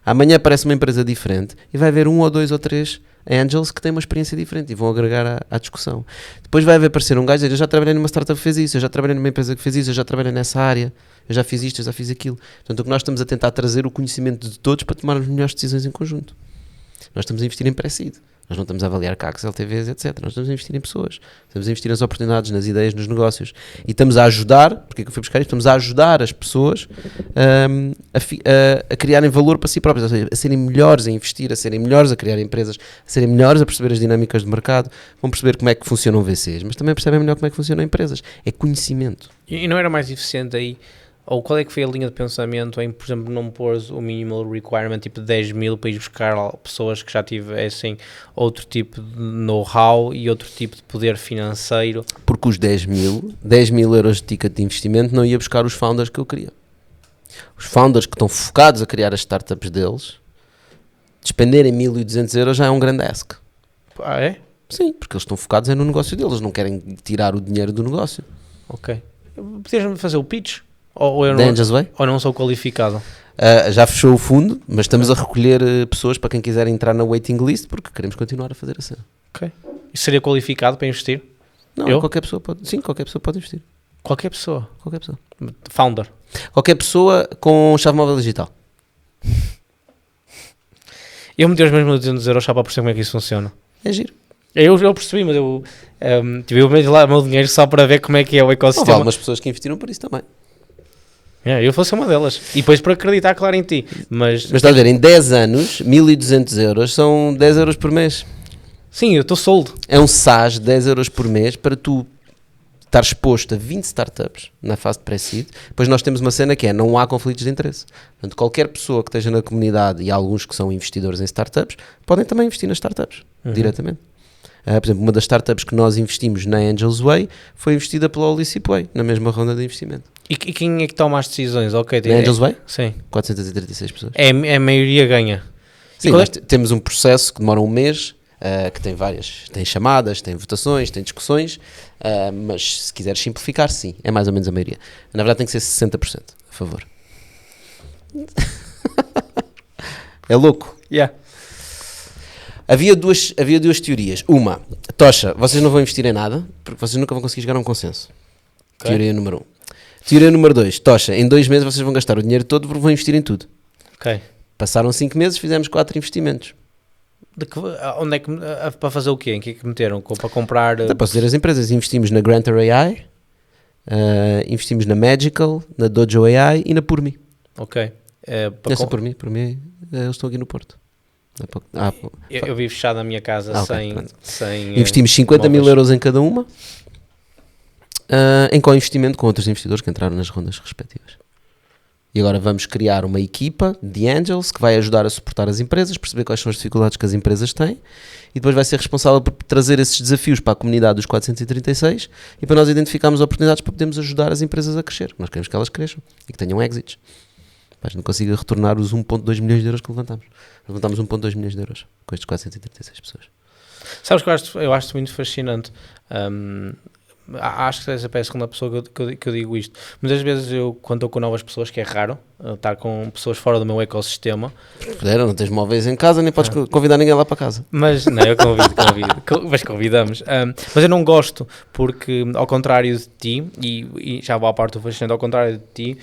Amanhã aparece uma empresa diferente, e vai haver 1 ou 2 ou 3 angels que têm uma experiência diferente, e vão agregar à discussão. Depois vai aparecer um gajo e dizer, eu já trabalhei numa startup que fez isso, eu já trabalhei numa empresa que fez isso, eu já trabalhei nessa área, eu já fiz isto, eu já fiz aquilo. Portanto, o que nós estamos a tentar trazer o conhecimento de todos para tomar as melhores decisões em conjunto. Nós estamos a investir em pré-seed. Nós não estamos a avaliar CACs, LTVs, etc. Nós estamos a investir em pessoas. Estamos a investir nas oportunidades, nas ideias, nos negócios. E estamos a ajudar, porque é que eu fui buscar isto? Estamos a ajudar as pessoas a criarem valor para si próprias, ou seja, a serem melhores a investir, a serem melhores a criar empresas, a serem melhores a perceber as dinâmicas de mercado, vão perceber como é que funcionam VCs, mas também percebem melhor como é que funcionam empresas. É conhecimento. E não era mais eficiente aí? Ou qual é que foi a linha de pensamento em, por exemplo, não pôr o minimal requirement tipo 10 mil para ir buscar pessoas que já tivessem outro tipo de know-how e outro tipo de poder financeiro? Porque os 10 mil euros de ticket de investimento não ia buscar os founders que eu queria. Os founders que estão focados a criar as startups deles, despenderem 1.200 euros já é um grande ask. É? Sim, porque eles estão focados no negócio deles, não querem tirar o dinheiro do negócio. Ok. Podias-me fazer o pitch? Ou eu Da não, Angels Way. ou não sou qualificado? Já fechou o fundo, mas estamos a recolher pessoas para quem quiser entrar na waiting list porque queremos continuar a fazer a cena. Ok. E seria qualificado para investir? Não, Eu? qualquer pessoa pode. Sim, qualquer pessoa pode investir. Qualquer pessoa. Qualquer pessoa. Founder. Qualquer pessoa com chave móvel digital. Eu meti os meus 1.200 euros só para perceber como é que isso funciona. É giro. Eu percebi, mas eu meti lá o meu dinheiro só para ver como é que é o Houve ecossistema. algumas pessoas que investiram por isso também. Eu fosse uma delas. E depois para acreditar, claro, em ti. Mas estás a ver, em 10 anos, 1.200 euros são 10 euros por mês. sim, eu estou sold. É um SaaS de 10 euros por mês para tu estar exposto a 20 startups na fase de pré-seed. Depois nós temos uma cena que é, não há conflitos de interesse. Portanto, qualquer pessoa que esteja na comunidade e há alguns que são investidores em startups, podem também investir nas startups, diretamente. Por exemplo, uma das startups que nós investimos na Angels Way foi investida pela Holisip Way, na mesma ronda de investimento. E quem é que toma as decisões? Ok, Na Angels Way? Sim. 436 pessoas. É a maioria ganha. Sim, E qual é- nós temos um processo que demora um mês, que tem tem chamadas, tem votações, tem discussões, mas se quiseres simplificar, sim, é mais ou menos a maioria. Na verdade tem que ser 60% a favor. É louco. Yeah. Havia duas teorias. Uma, Tocha, vocês não vão investir em nada, porque vocês nunca vão conseguir chegar a um consenso. Ok. Teoria número 1. Teoria número 2, Tocha, em 2 meses vocês vão gastar o dinheiro todo porque vão investir em tudo. Ok. Passaram 5 meses, fizemos 4 investimentos. Onde é que, para fazer o quê? Em que é que meteram? Para comprar... Então, posso dizer as empresas, investimos na Grantor AI, investimos na Magical, na Dojo AI e na Purmi. Ok. Essa Purmi, eles estão aqui no Porto. Eu vi fechado na minha casa ok, sem investimos 50 mil móveis. euros em cada uma, em co-investimento com outros investidores que entraram nas rondas respectivas. E agora vamos criar uma equipa de Angels que vai ajudar a suportar as empresas, perceber quais são as dificuldades que as empresas têm e depois vai ser responsável por trazer esses desafios para a comunidade dos 436 e para nós identificarmos oportunidades para podermos ajudar as empresas a crescer. Nós queremos que elas cresçam e que tenham exits. Mas não consiga retornar os 1.2 milhões de euros que levantamos. Levantámos 1.2 milhões de euros com estes 436 pessoas. Sabes que eu acho muito fascinante. Acho que essa é a segunda pessoa que eu digo isto. Muitas vezes quando estou com novas pessoas, que é raro, estar com pessoas fora do meu ecossistema. Puderam, não tens móveis em casa, nem podes convidar ninguém lá para casa. Mas, não, eu convido, mas convidamos. Mas eu não gosto, porque ao contrário de ti, e já vou à parte do fascinante, ao contrário de ti,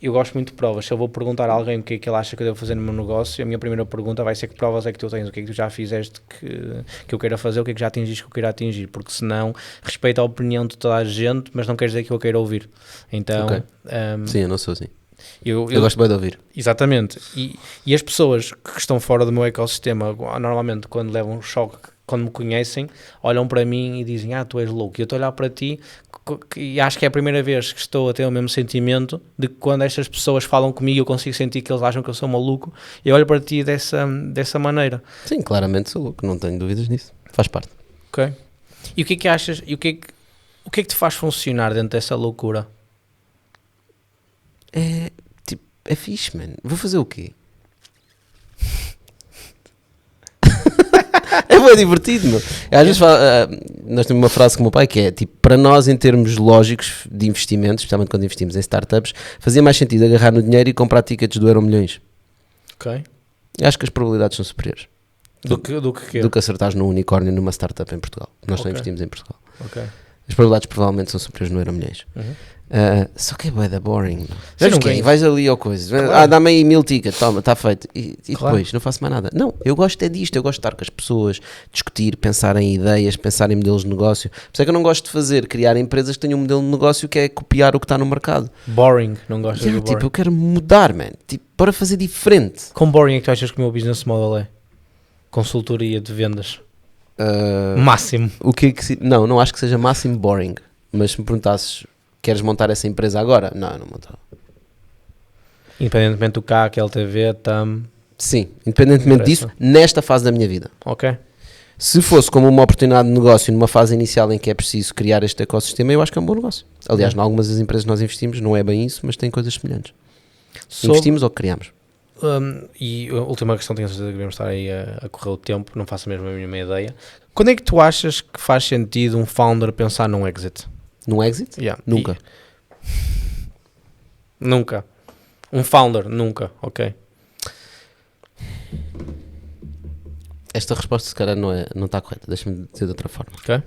eu gosto muito de provas. Se eu vou perguntar a alguém o que é que ele acha que eu devo fazer no meu negócio, a minha primeira pergunta vai ser que provas é que tu tens, o que é que tu já fizeste que eu queira fazer, o que é que já atingiste que eu queira atingir, porque senão respeito a opinião de toda a gente, mas não quer dizer que eu queira ouvir. Então, Ok. Sim, eu não sou assim. eu gosto bem de ouvir. Exatamente. E as pessoas que estão fora do meu ecossistema, normalmente quando levam um choque, quando me conhecem, olham para mim e dizem, tu és louco. E eu estou a olhar para ti e acho que é a primeira vez que estou a ter o mesmo sentimento de que quando estas pessoas falam comigo eu consigo sentir que eles acham que eu sou maluco e eu olho para ti dessa maneira. Sim, claramente sou louco, não tenho dúvidas nisso. Faz parte. Ok. E o que é que achas, e o que é que te faz funcionar dentro dessa loucura? É fixe, mano. Vou fazer o quê? É bem divertido, meu. Às vezes nós temos uma frase com o meu pai que é tipo, para nós em termos lógicos de investimentos, especialmente quando investimos em startups, fazia mais sentido agarrar no dinheiro e comprar tickets do Euro Milhões. Ok. Acho que as probabilidades são superiores Do que do que acertares num unicórnio numa startup em Portugal. Nós só Ok. investimos em Portugal. Ok. As probabilidades provavelmente são superiores no Euro Milhões. Uhum. Só que é bué da boring. Sim, Sabes não quem? ganho. Vais ali ao coisa. Claro. Dá-me aí 1000 tickets, toma, está feito. E Claro. depois não faço mais nada. Não, eu gosto é disto. Eu gosto de estar com as pessoas, discutir, pensar em ideias, pensar em modelos de negócio. Por isso é que eu não gosto de criar empresas que tenham um modelo de negócio que é copiar o que está no mercado. Boring, não gostas de boring. Tipo, eu quero mudar, man. Tipo, para fazer diferente. Quão boring é que tu achas que o meu business model é? Consultoria de vendas. Uh, Máximo. o que é que não acho que seja máximo boring. Mas se me perguntasses, queres montar essa empresa agora? Não, eu não montava. Independentemente do CAC, LTV, TAM. Sim, independentemente disso, nesta fase da minha vida. Ok. Se fosse como uma oportunidade de negócio numa fase inicial em que é preciso criar este ecossistema, eu acho que é um bom negócio. Aliás, em algumas das empresas que nós investimos, não é bem isso, mas tem coisas semelhantes. Investimos ou criamos? E a última questão, tenho a certeza que devemos estar aí a correr o tempo, não faço mesmo a mínima ideia. Quando é que tu achas que faz sentido um founder pensar num exit? Num exit? Yeah. Nunca. Nunca. Um founder, nunca, ok. Esta resposta se calhar não está correta, deixa-me dizer de outra forma. Ok.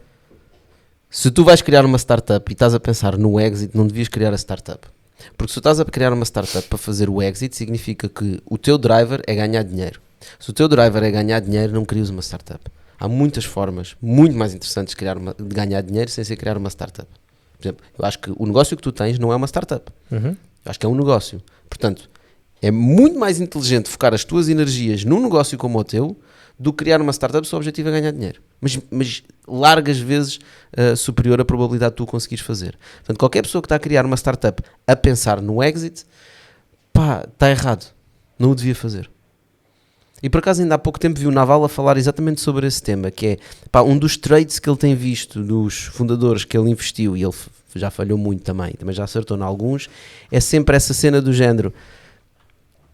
Se tu vais criar uma startup e estás a pensar no exit, não devias criar a startup. Porque se tu estás a criar uma startup para fazer o exit, significa que o teu driver é ganhar dinheiro. Se o teu driver é ganhar dinheiro, não crias uma startup. Há muitas formas muito mais interessantes de ganhar dinheiro sem ser criar uma startup. Por exemplo, eu acho que o negócio que tu tens não é uma startup. Uhum. Eu acho que é um negócio. Portanto, é muito mais inteligente focar as tuas energias num negócio como o teu do que criar uma startup se o objetivo é ganhar dinheiro. Mas largas vezes superior a probabilidade de tu conseguires fazer. Portanto, qualquer pessoa que está a criar uma startup a pensar no exit, pá, está errado. Não o devia fazer. E por acaso ainda há pouco tempo vi o Naval a falar exatamente sobre esse tema, que é, pá, um dos traits que ele tem visto dos fundadores que ele investiu, e ele já falhou muito também já acertou em alguns, é sempre essa cena do género: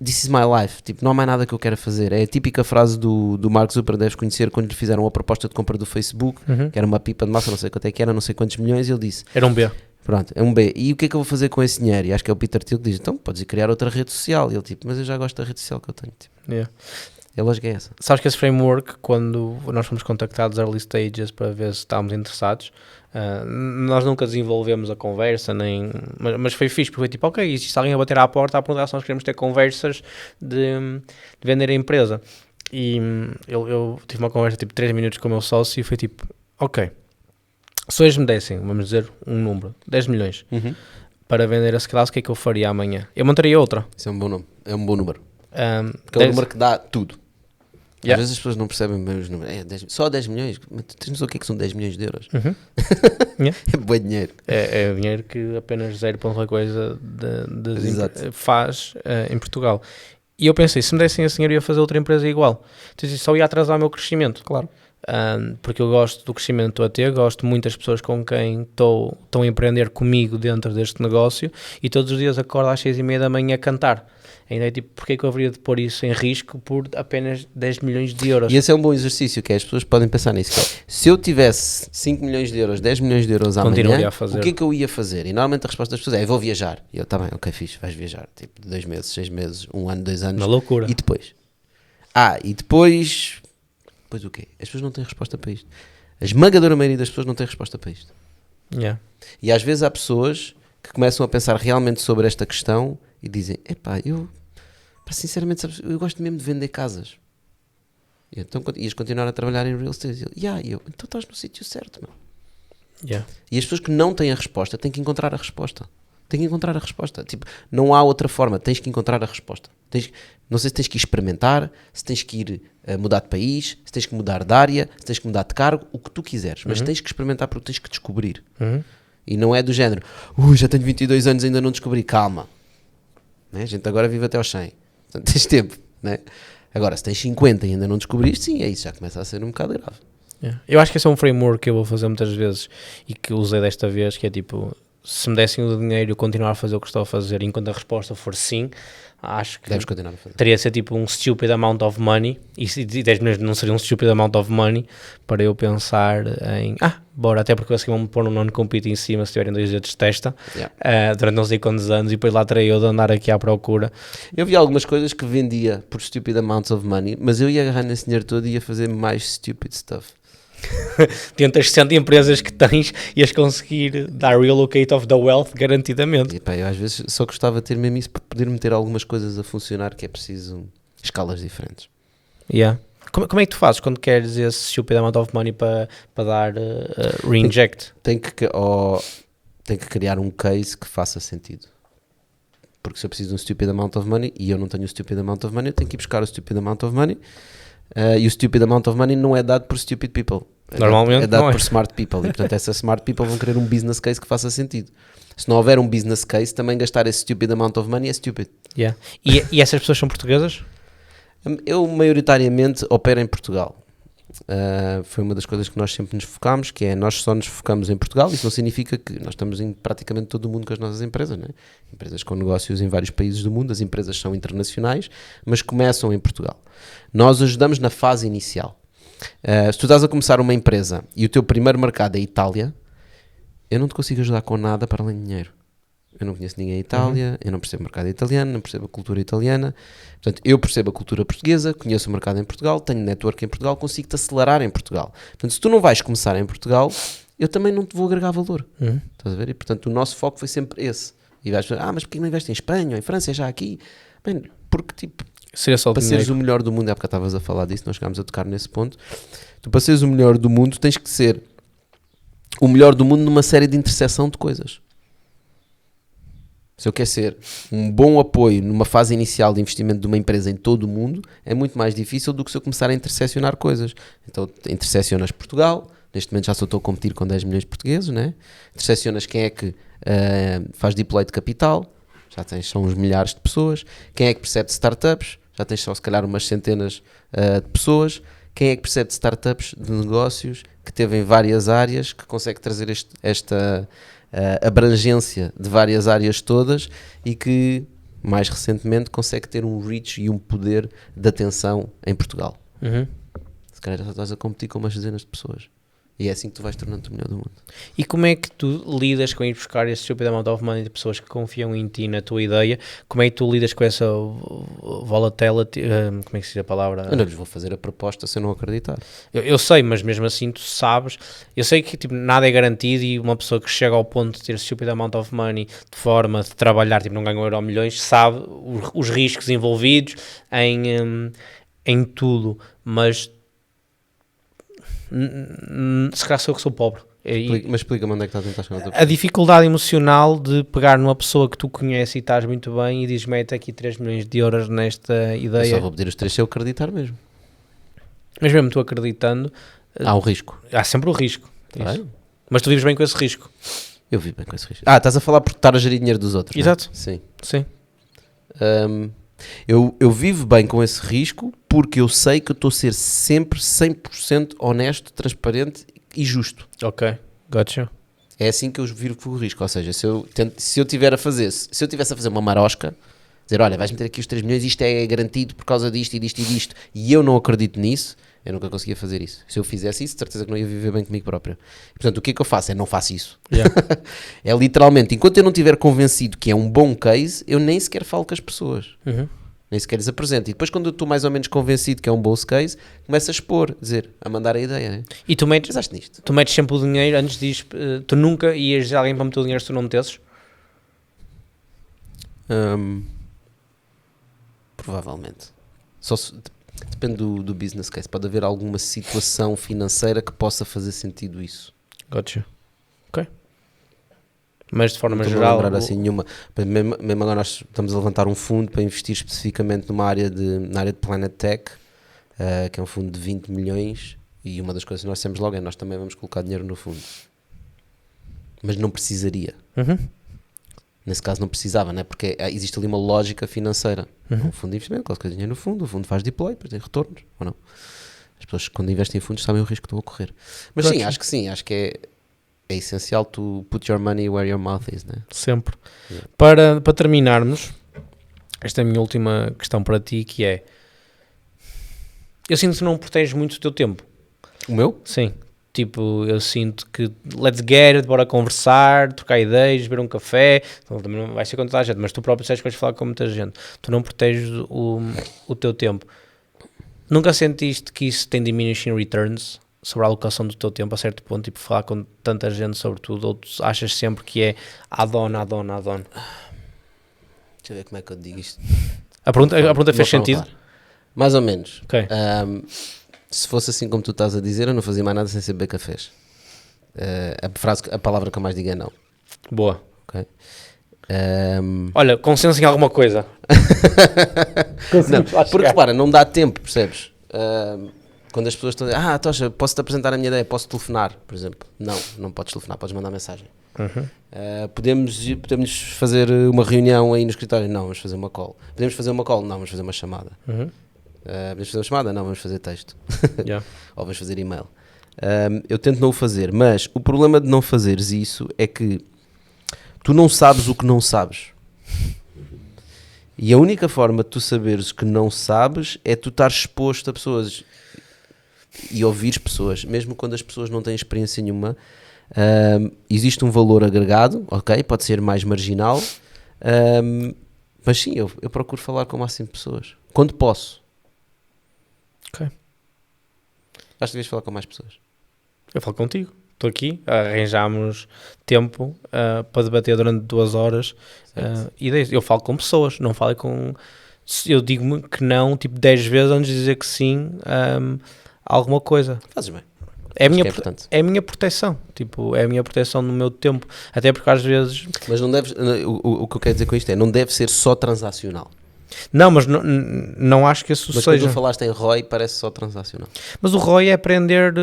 this is my life, tipo, não há mais nada que eu quero fazer. É a típica frase do Mark Zuckerberg, deves conhecer, quando lhe fizeram a proposta de compra do Facebook, que era uma pipa de massa, não sei quanto é que era, não sei quantos milhões, e ele disse... Era um B. Pronto, é um B. E o que é que eu vou fazer com esse dinheiro? E acho que é o Peter Thiel que diz, então podes ir criar outra rede social. E ele tipo, mas eu já gosto da rede social que eu tenho. Tipo. Yeah. A lógica é essa. Sabes que esse framework, quando nós fomos contactados early stages para ver se estávamos interessados, nós nunca desenvolvemos a conversa, mas foi fixe, porque foi tipo, ok, existe alguém a bater à porta a perguntar se nós queremos ter conversas de vender a empresa. E eu tive uma conversa tipo 3 minutos com o meu sócio e foi tipo, ok, se hoje me dessem, vamos dizer um número, 10 milhões, para vender a Scalaz, o que é que eu faria amanhã? Eu montaria outra. Isso é um bom nome, é um bom número. Porque 10... é um número que dá tudo. Yeah. Às vezes as pessoas não percebem bem os números. Só 10 milhões? Mas tu tens noção o que é que são 10 milhões de euros? Yeah. É bom dinheiro. É dinheiro que apenas 0. coisa faz em Portugal. E eu pensei, se me dessem esse dinheiro, eu ia fazer outra empresa igual. Então, só ia atrasar o meu crescimento. Claro. Porque eu gosto do crescimento que estou a ter, gosto de muitas pessoas com quem estão a empreender comigo dentro deste negócio, e todos os dias acordo às 6:30 da manhã a cantar. Ainda é tipo, porque é que eu haveria de pôr isso em risco por apenas 10 milhões de euros? E esse é um bom exercício, que é, as pessoas podem pensar nisso, que é, se eu tivesse 5 milhões de euros, 10 milhões de euros amanhã, o que é que eu ia fazer? E normalmente a resposta das pessoas é, eu vou viajar. E eu, tá bem, ok, fixe, vais viajar, tipo, 2 meses, 6 meses, 1 ano, 2 anos. Uma loucura. E depois? E depois o quê? As pessoas não têm resposta para isto. A esmagadora maioria das pessoas não tem resposta para isto. Yeah. E às vezes há pessoas que começam a pensar realmente sobre esta questão e dizem, sinceramente, sabes, eu gosto mesmo de vender casas. E então ias continuar a trabalhar em real estate? Então estás no sítio certo, meu. Yeah. E as pessoas que não têm a resposta têm que encontrar a resposta. Tipo, não há outra forma, tens que encontrar a resposta. Não sei se tens que ir experimentar, se tens que ir mudar de país, se tens que mudar de área, se tens que mudar de cargo, o que tu quiseres, mas tens que experimentar porque tens que descobrir. E não é do género, já tenho 22 anos e ainda não descobri, calma. Né? A gente agora vive até aos 100, portanto tens tempo. Né? Agora, se tens 50 e ainda não descobriste, sim, é isso, já começa a ser um bocado grave. Yeah. Eu acho que esse é um framework que eu vou fazer muitas vezes e que usei desta vez, que é tipo, se me dessem o dinheiro, eu continuar a fazer o que estou a fazer, enquanto a resposta for sim, acho que deves continuar a fazer. Teria de ser tipo um stupid amount of money, e 10 milhões não seria um stupid amount of money para eu pensar em bora, até porque assim vão-me pôr um non-compete em cima se tiverem 2 dedos de testa, durante não sei quantos anos, e depois lá terei eu de andar aqui à procura. Eu vi algumas coisas que vendia por stupid amounts of money, mas eu ia agarrar nesse dinheiro todo e ia fazer mais stupid stuff. Dentro das 60 empresas que tens, ias conseguir dar relocate of the wealth garantidamente. E eu às vezes só gostava de ter mesmo isso para poder meter algumas coisas a funcionar, que é preciso escalas diferentes. Yeah. Como é que tu fazes quando queres esse stupid amount of money para dar reinject? Tem que criar um case que faça sentido. Porque se eu preciso de um stupid amount of money e eu não tenho o stupid amount of money, eu tenho que ir buscar o stupid amount of money. E o stupid amount of money não é dado por stupid people. Normalmente é dado não é. por smart people. E portanto essas smart people vão querer um business case que faça sentido. Se não houver um business case, também gastar esse stupid amount of money é stupid. Yeah. E essas pessoas são portuguesas? Eu maioritariamente opero em Portugal. Foi uma das coisas que nós sempre nos focámos, que é nós só nos focamos em Portugal. Isso não significa que nós estamos em praticamente todo o mundo com as nossas empresas, né? Empresas com negócios em vários países do mundo, as empresas são internacionais, mas começam em Portugal. Nós ajudamos na fase inicial. Se tu estás a começar uma empresa e o teu primeiro mercado é Itália, eu não te consigo ajudar com nada para além de dinheiro. Eu não conheço ninguém em Itália, eu não percebo o mercado italiano, não percebo a cultura italiana. Portanto, eu percebo a cultura portuguesa, conheço o mercado em Portugal, tenho network em Portugal, consigo-te acelerar em Portugal. Portanto, se tu não vais começar em Portugal, eu também não te vou agregar valor. Estás a ver? E, portanto, o nosso foco foi sempre esse. E vais dizer, mas porquê não investes em Espanha ou em França, é já aqui? Bem, porque, tipo, Seria só para seres o melhor do mundo, é porque estavas a falar disso, nós chegámos a tocar nesse ponto, tu para seres o melhor do mundo tens que ser o melhor do mundo numa série de interseção de coisas. Se eu quero ser um bom apoio numa fase inicial de investimento de uma empresa em todo o mundo, é muito mais difícil do que se eu começar a interseccionar coisas. Então, interseccionas Portugal, neste momento já só estou a competir com 10 milhões de portugueses, né? Interseccionas quem é que faz deploy de capital, já tens são uns milhares de pessoas, quem é que percebe de startups, já tens só se calhar umas centenas de pessoas, quem é que percebe de startups, de negócios, que teve em várias áreas, que consegue trazer esta abrangência de várias áreas todas e que, mais recentemente, consegue ter um reach e um poder de atenção em Portugal. Se calhar já estás a competir com umas dezenas de pessoas. E é assim que tu vais tornando-te o melhor do mundo. E como é que tu lidas com ir buscar esse stupid amount of money de pessoas que confiam em ti, na tua ideia? Como é que tu lidas com essa volatility? Como é que se diz a palavra? Eu não lhes vou fazer a proposta se eu não acreditar. Eu sei, mas mesmo assim tu sabes. Eu sei que tipo, nada é garantido e uma pessoa que chega ao ponto de ter stupid amount of money de forma de trabalhar, tipo, não ganha 1 euro ou milhões, sabe os riscos envolvidos em tudo, mas se calhar sou eu que sou pobre. Mas explica-me onde é que estás a tentar chegar. A dificuldade emocional de pegar numa pessoa que tu conheces e estás muito bem e dizes, mete aqui 3 milhões de euros nesta ideia. Eu só vou pedir os 3 se eu acreditar mesmo. Mas mesmo tu acreditando, há um risco. há sempre o risco. Claro. Mas tu vives bem com esse risco. Eu vivo bem com esse risco. Estás a falar por estar a gerir dinheiro dos outros. Exato. Não é? Sim. Sim. Eu vivo bem com esse risco porque eu sei que eu estou a ser sempre 100% honesto, transparente e justo. Ok, gotcha. É assim que eu viro com o risco. Ou seja, se eu tivesse a fazer uma marosca, dizer, olha, vais meter aqui os 3 milhões, isto é garantido por causa disto e disto e disto, e eu não acredito nisso, eu nunca conseguia fazer isso. Se eu fizesse isso, de certeza que não ia viver bem comigo próprio. Portanto, o que é que eu faço? Não faço isso. Yeah. É literalmente, enquanto eu não estiver convencido que é um bom case, eu nem sequer falo com as pessoas. Nem sequer lhes apresento. E depois, quando eu estou mais ou menos convencido que é um bom case, começo a expor, a mandar a ideia. Né? E tu metes nisto? Tu metes sempre o dinheiro antes disso. Tu nunca ias dizer a alguém para meter o dinheiro se tu não metesses? Provavelmente. Depende do business case. Pode haver alguma situação financeira que possa fazer sentido isso. Gotcha. Ok. Mas de forma não geral... lembrar assim nenhuma. Mesmo agora nós estamos a levantar um fundo para investir especificamente na área de Planet Tech, que é um fundo de 20 milhões, e uma das coisas que nós temos logo é nós também vamos colocar dinheiro no fundo. Mas não precisaria. Nesse caso não precisava, né? Porque existe ali uma lógica financeira. Um fundo de investimento, coloca dinheiro no fundo, o fundo faz deploy, depois tem retornos, ou não. As pessoas quando investem em fundos sabem o risco que estão a correr. Mas sim, acho que é essencial tu put your money where your mouth is, né? Sempre. Yeah. Para terminarmos, esta é a minha última questão para ti, que é... Eu sinto que não proteges muito o teu tempo. O meu? Sim. Tipo, eu sinto que let's get it, bora conversar, trocar ideias, beber um café. Então, também não vai ser com toda a gente, mas tu próprio sabes que vais falar com muita gente. Tu não proteges o teu tempo. Nunca sentiste que isso tem diminishing returns sobre a alocação do teu tempo a certo ponto, tipo, falar com tanta gente sobre tudo, ou tu achas sempre que é add-on? Deixa eu ver como é que eu digo isto. A pergunta fez sentido? Mais ou menos. Ok. Se fosse assim como tu estás a dizer, eu não fazia mais nada sem ser beber cafés. A palavra que eu mais digo é não. Boa. Okay. Olha, consenso em alguma coisa. Não, porque repara, não dá tempo, percebes? Quando as pessoas estão a dizer, Tocha, posso-te apresentar a minha ideia, posso telefonar, por exemplo. Não podes telefonar, podes mandar mensagem. Podemos fazer uma reunião aí no escritório? Não, vamos fazer uma call. Podemos fazer uma call? Não, vamos fazer uma chamada. Podemos fazer uma chamada? Não, vamos fazer texto. Yeah. Ou vamos fazer e-mail. Eu tento não o fazer, mas o problema de não fazeres isso é que tu não sabes o que não sabes. E a única forma de tu saberes o que não sabes é tu estar exposto a pessoas. e ouvir pessoas, mesmo quando as pessoas não têm experiência nenhuma, existe um valor agregado, ok? Pode ser mais marginal, mas sim, eu procuro falar com o máximo de pessoas, quando posso. Ok. Acho que devias falar com mais pessoas. Eu falo contigo. Estou aqui, arranjámos tempo para debater durante 2 horas ideias. Eu falo com pessoas, não falo com... Eu digo-me que não, tipo 10 vezes antes de dizer que sim a alguma coisa. Fazes bem. É a minha proteção, tipo, é a minha proteção no meu tempo. Até porque às vezes... Mas não deves... O que eu quero dizer com isto é, não deve ser só transacional. Não, mas não acho que isso mas seja... quando tu falaste em ROI, parece só transacional. Mas o ROI é aprender,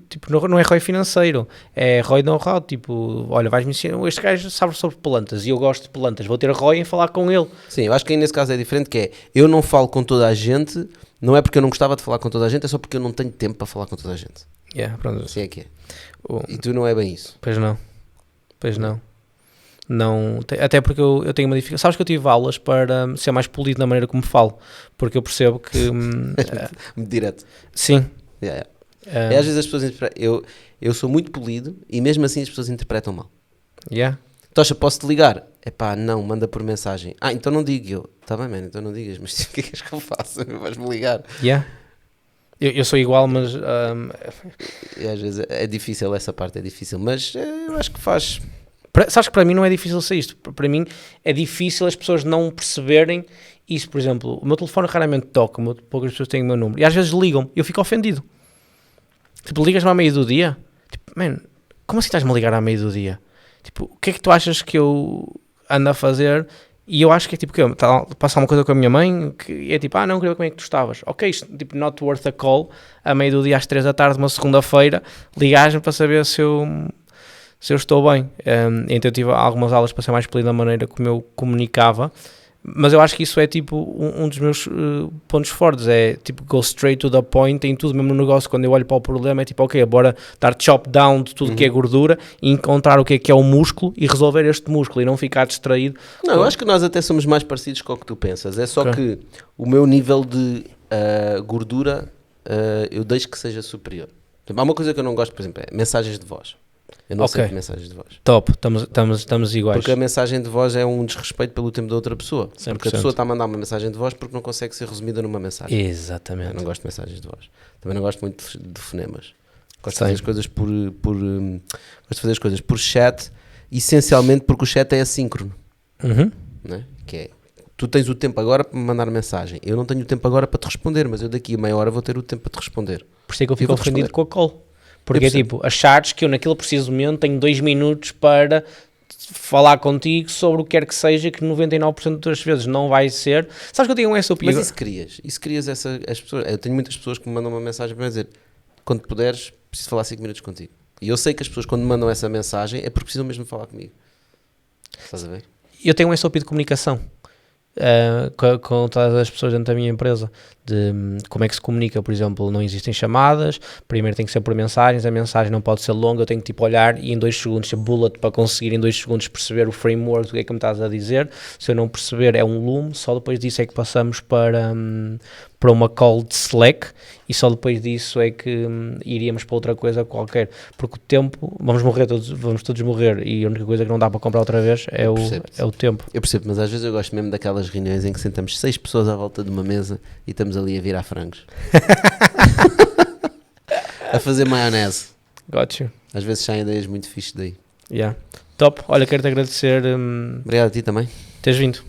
tipo, não é ROI financeiro, é ROI know-how, tipo, olha, vais-me ensinar, este gajo sabe sobre plantas e eu gosto de plantas, vou ter ROI em falar com ele. Sim, eu acho que aí nesse caso é diferente, que é, eu não falo com toda a gente, não é porque eu não gostava de falar com toda a gente, é só porque eu não tenho tempo para falar com toda a gente. Pronto. Assim é que é. E tu não é bem isso. Pois não. Não, até porque eu tenho uma dificuldade. Sabes que eu tive aulas para ser mais polido na maneira como falo, porque eu percebo que... Direto. Sim. Yeah. E às vezes as pessoas interpretam... Eu sou muito polido e mesmo assim as pessoas interpretam mal. Tocha, posso-te ligar? Epá, não, manda por mensagem. Então não digo eu. Tá bem, mano, então não digas, mas o que é que és que eu faço? Vais-me ligar. Eu sou igual, mas... E às vezes é difícil essa parte, é difícil, mas eu acho que faz... Sabes que para mim não é difícil ser isto. Para mim é difícil as pessoas não perceberem isso. Por exemplo, o meu telefone raramente toca, poucas pessoas têm o meu número. E às vezes ligam-me e eu fico ofendido. Tipo, ligas-me à meio do dia? Tipo, mano, como assim estás-me a ligar à meio do dia? Tipo, o que é que tu achas que eu ando a fazer? E eu acho que é tipo, passar uma coisa com a minha mãe, que é tipo, não queria ver como é que tu estavas. Ok, isto, tipo, not worth a call, a meio do dia às 3 da tarde, uma segunda-feira, ligares-me para saber se eu estou bem. Então eu tive algumas aulas para ser mais polido da maneira como eu comunicava, mas eu acho que isso é tipo um dos meus pontos fortes, é tipo go straight to the point em tudo, mesmo no negócio. Quando eu olho para o problema é tipo, ok, bora dar chop down de tudo que é gordura e encontrar o que é o músculo e resolver este músculo e não ficar distraído. Não, eu acho que nós até somos mais parecidos com o que tu pensas, é só que o meu nível de gordura eu deixo que seja superior. Há uma coisa que eu não gosto, por exemplo, é mensagens de voz. Eu não sei mensagens de voz. Top, estamos iguais. Porque a mensagem de voz é um desrespeito pelo tempo da outra pessoa. 100%. Porque a pessoa está a mandar uma mensagem de voz porque não consegue ser resumida numa mensagem. Exatamente. Eu não gosto de mensagens de voz. Também não gosto muito de fonemas. Gosto de fazer as coisas gosto de fazer as coisas por chat, essencialmente porque o chat é assíncrono. Né? Que é, tu tens o tempo agora para me mandar mensagem. Eu não tenho o tempo agora para te responder, mas eu daqui a meia hora vou ter o tempo para te responder. Por isso é que eu fico ofendido com a call. Porque é tipo, achares que eu naquele preciso momento tenho 2 minutos para falar contigo sobre o que quer que seja, que 99% das vezes não vai ser. Sabes que eu tenho essa opinião? Mas isso crias as pessoas. Eu tenho muitas pessoas que me mandam uma mensagem para me dizer, quando puderes, preciso falar 5 minutos contigo. E eu sei que as pessoas quando me mandam essa mensagem é porque precisam mesmo falar comigo. Estás a ver? Eu tenho um SOP de comunicação com todas as pessoas dentro da minha empresa, de como é que se comunica. Por exemplo, não existem chamadas, primeiro tem que ser por mensagens, a mensagem não pode ser longa, eu tenho que tipo olhar e em 2 segundos ser bullet para conseguir em 2 segundos perceber o framework do que é que me estás a dizer. Se eu não perceber é um lume, só depois disso é que passamos para uma call de Slack e só depois disso é que iríamos para outra coisa qualquer, porque o tempo, vamos todos morrer e a única coisa que não dá para comprar outra vez é o tempo. Eu percebo, mas às vezes eu gosto mesmo daquelas reuniões em que sentamos 6 pessoas à volta de uma mesa e estamos ali a virar frangos. A fazer maionese. Got you. Às vezes saem ideias muito fixes daí. Top. Olha, quero-te agradecer. Obrigado a ti também. Teres vindo.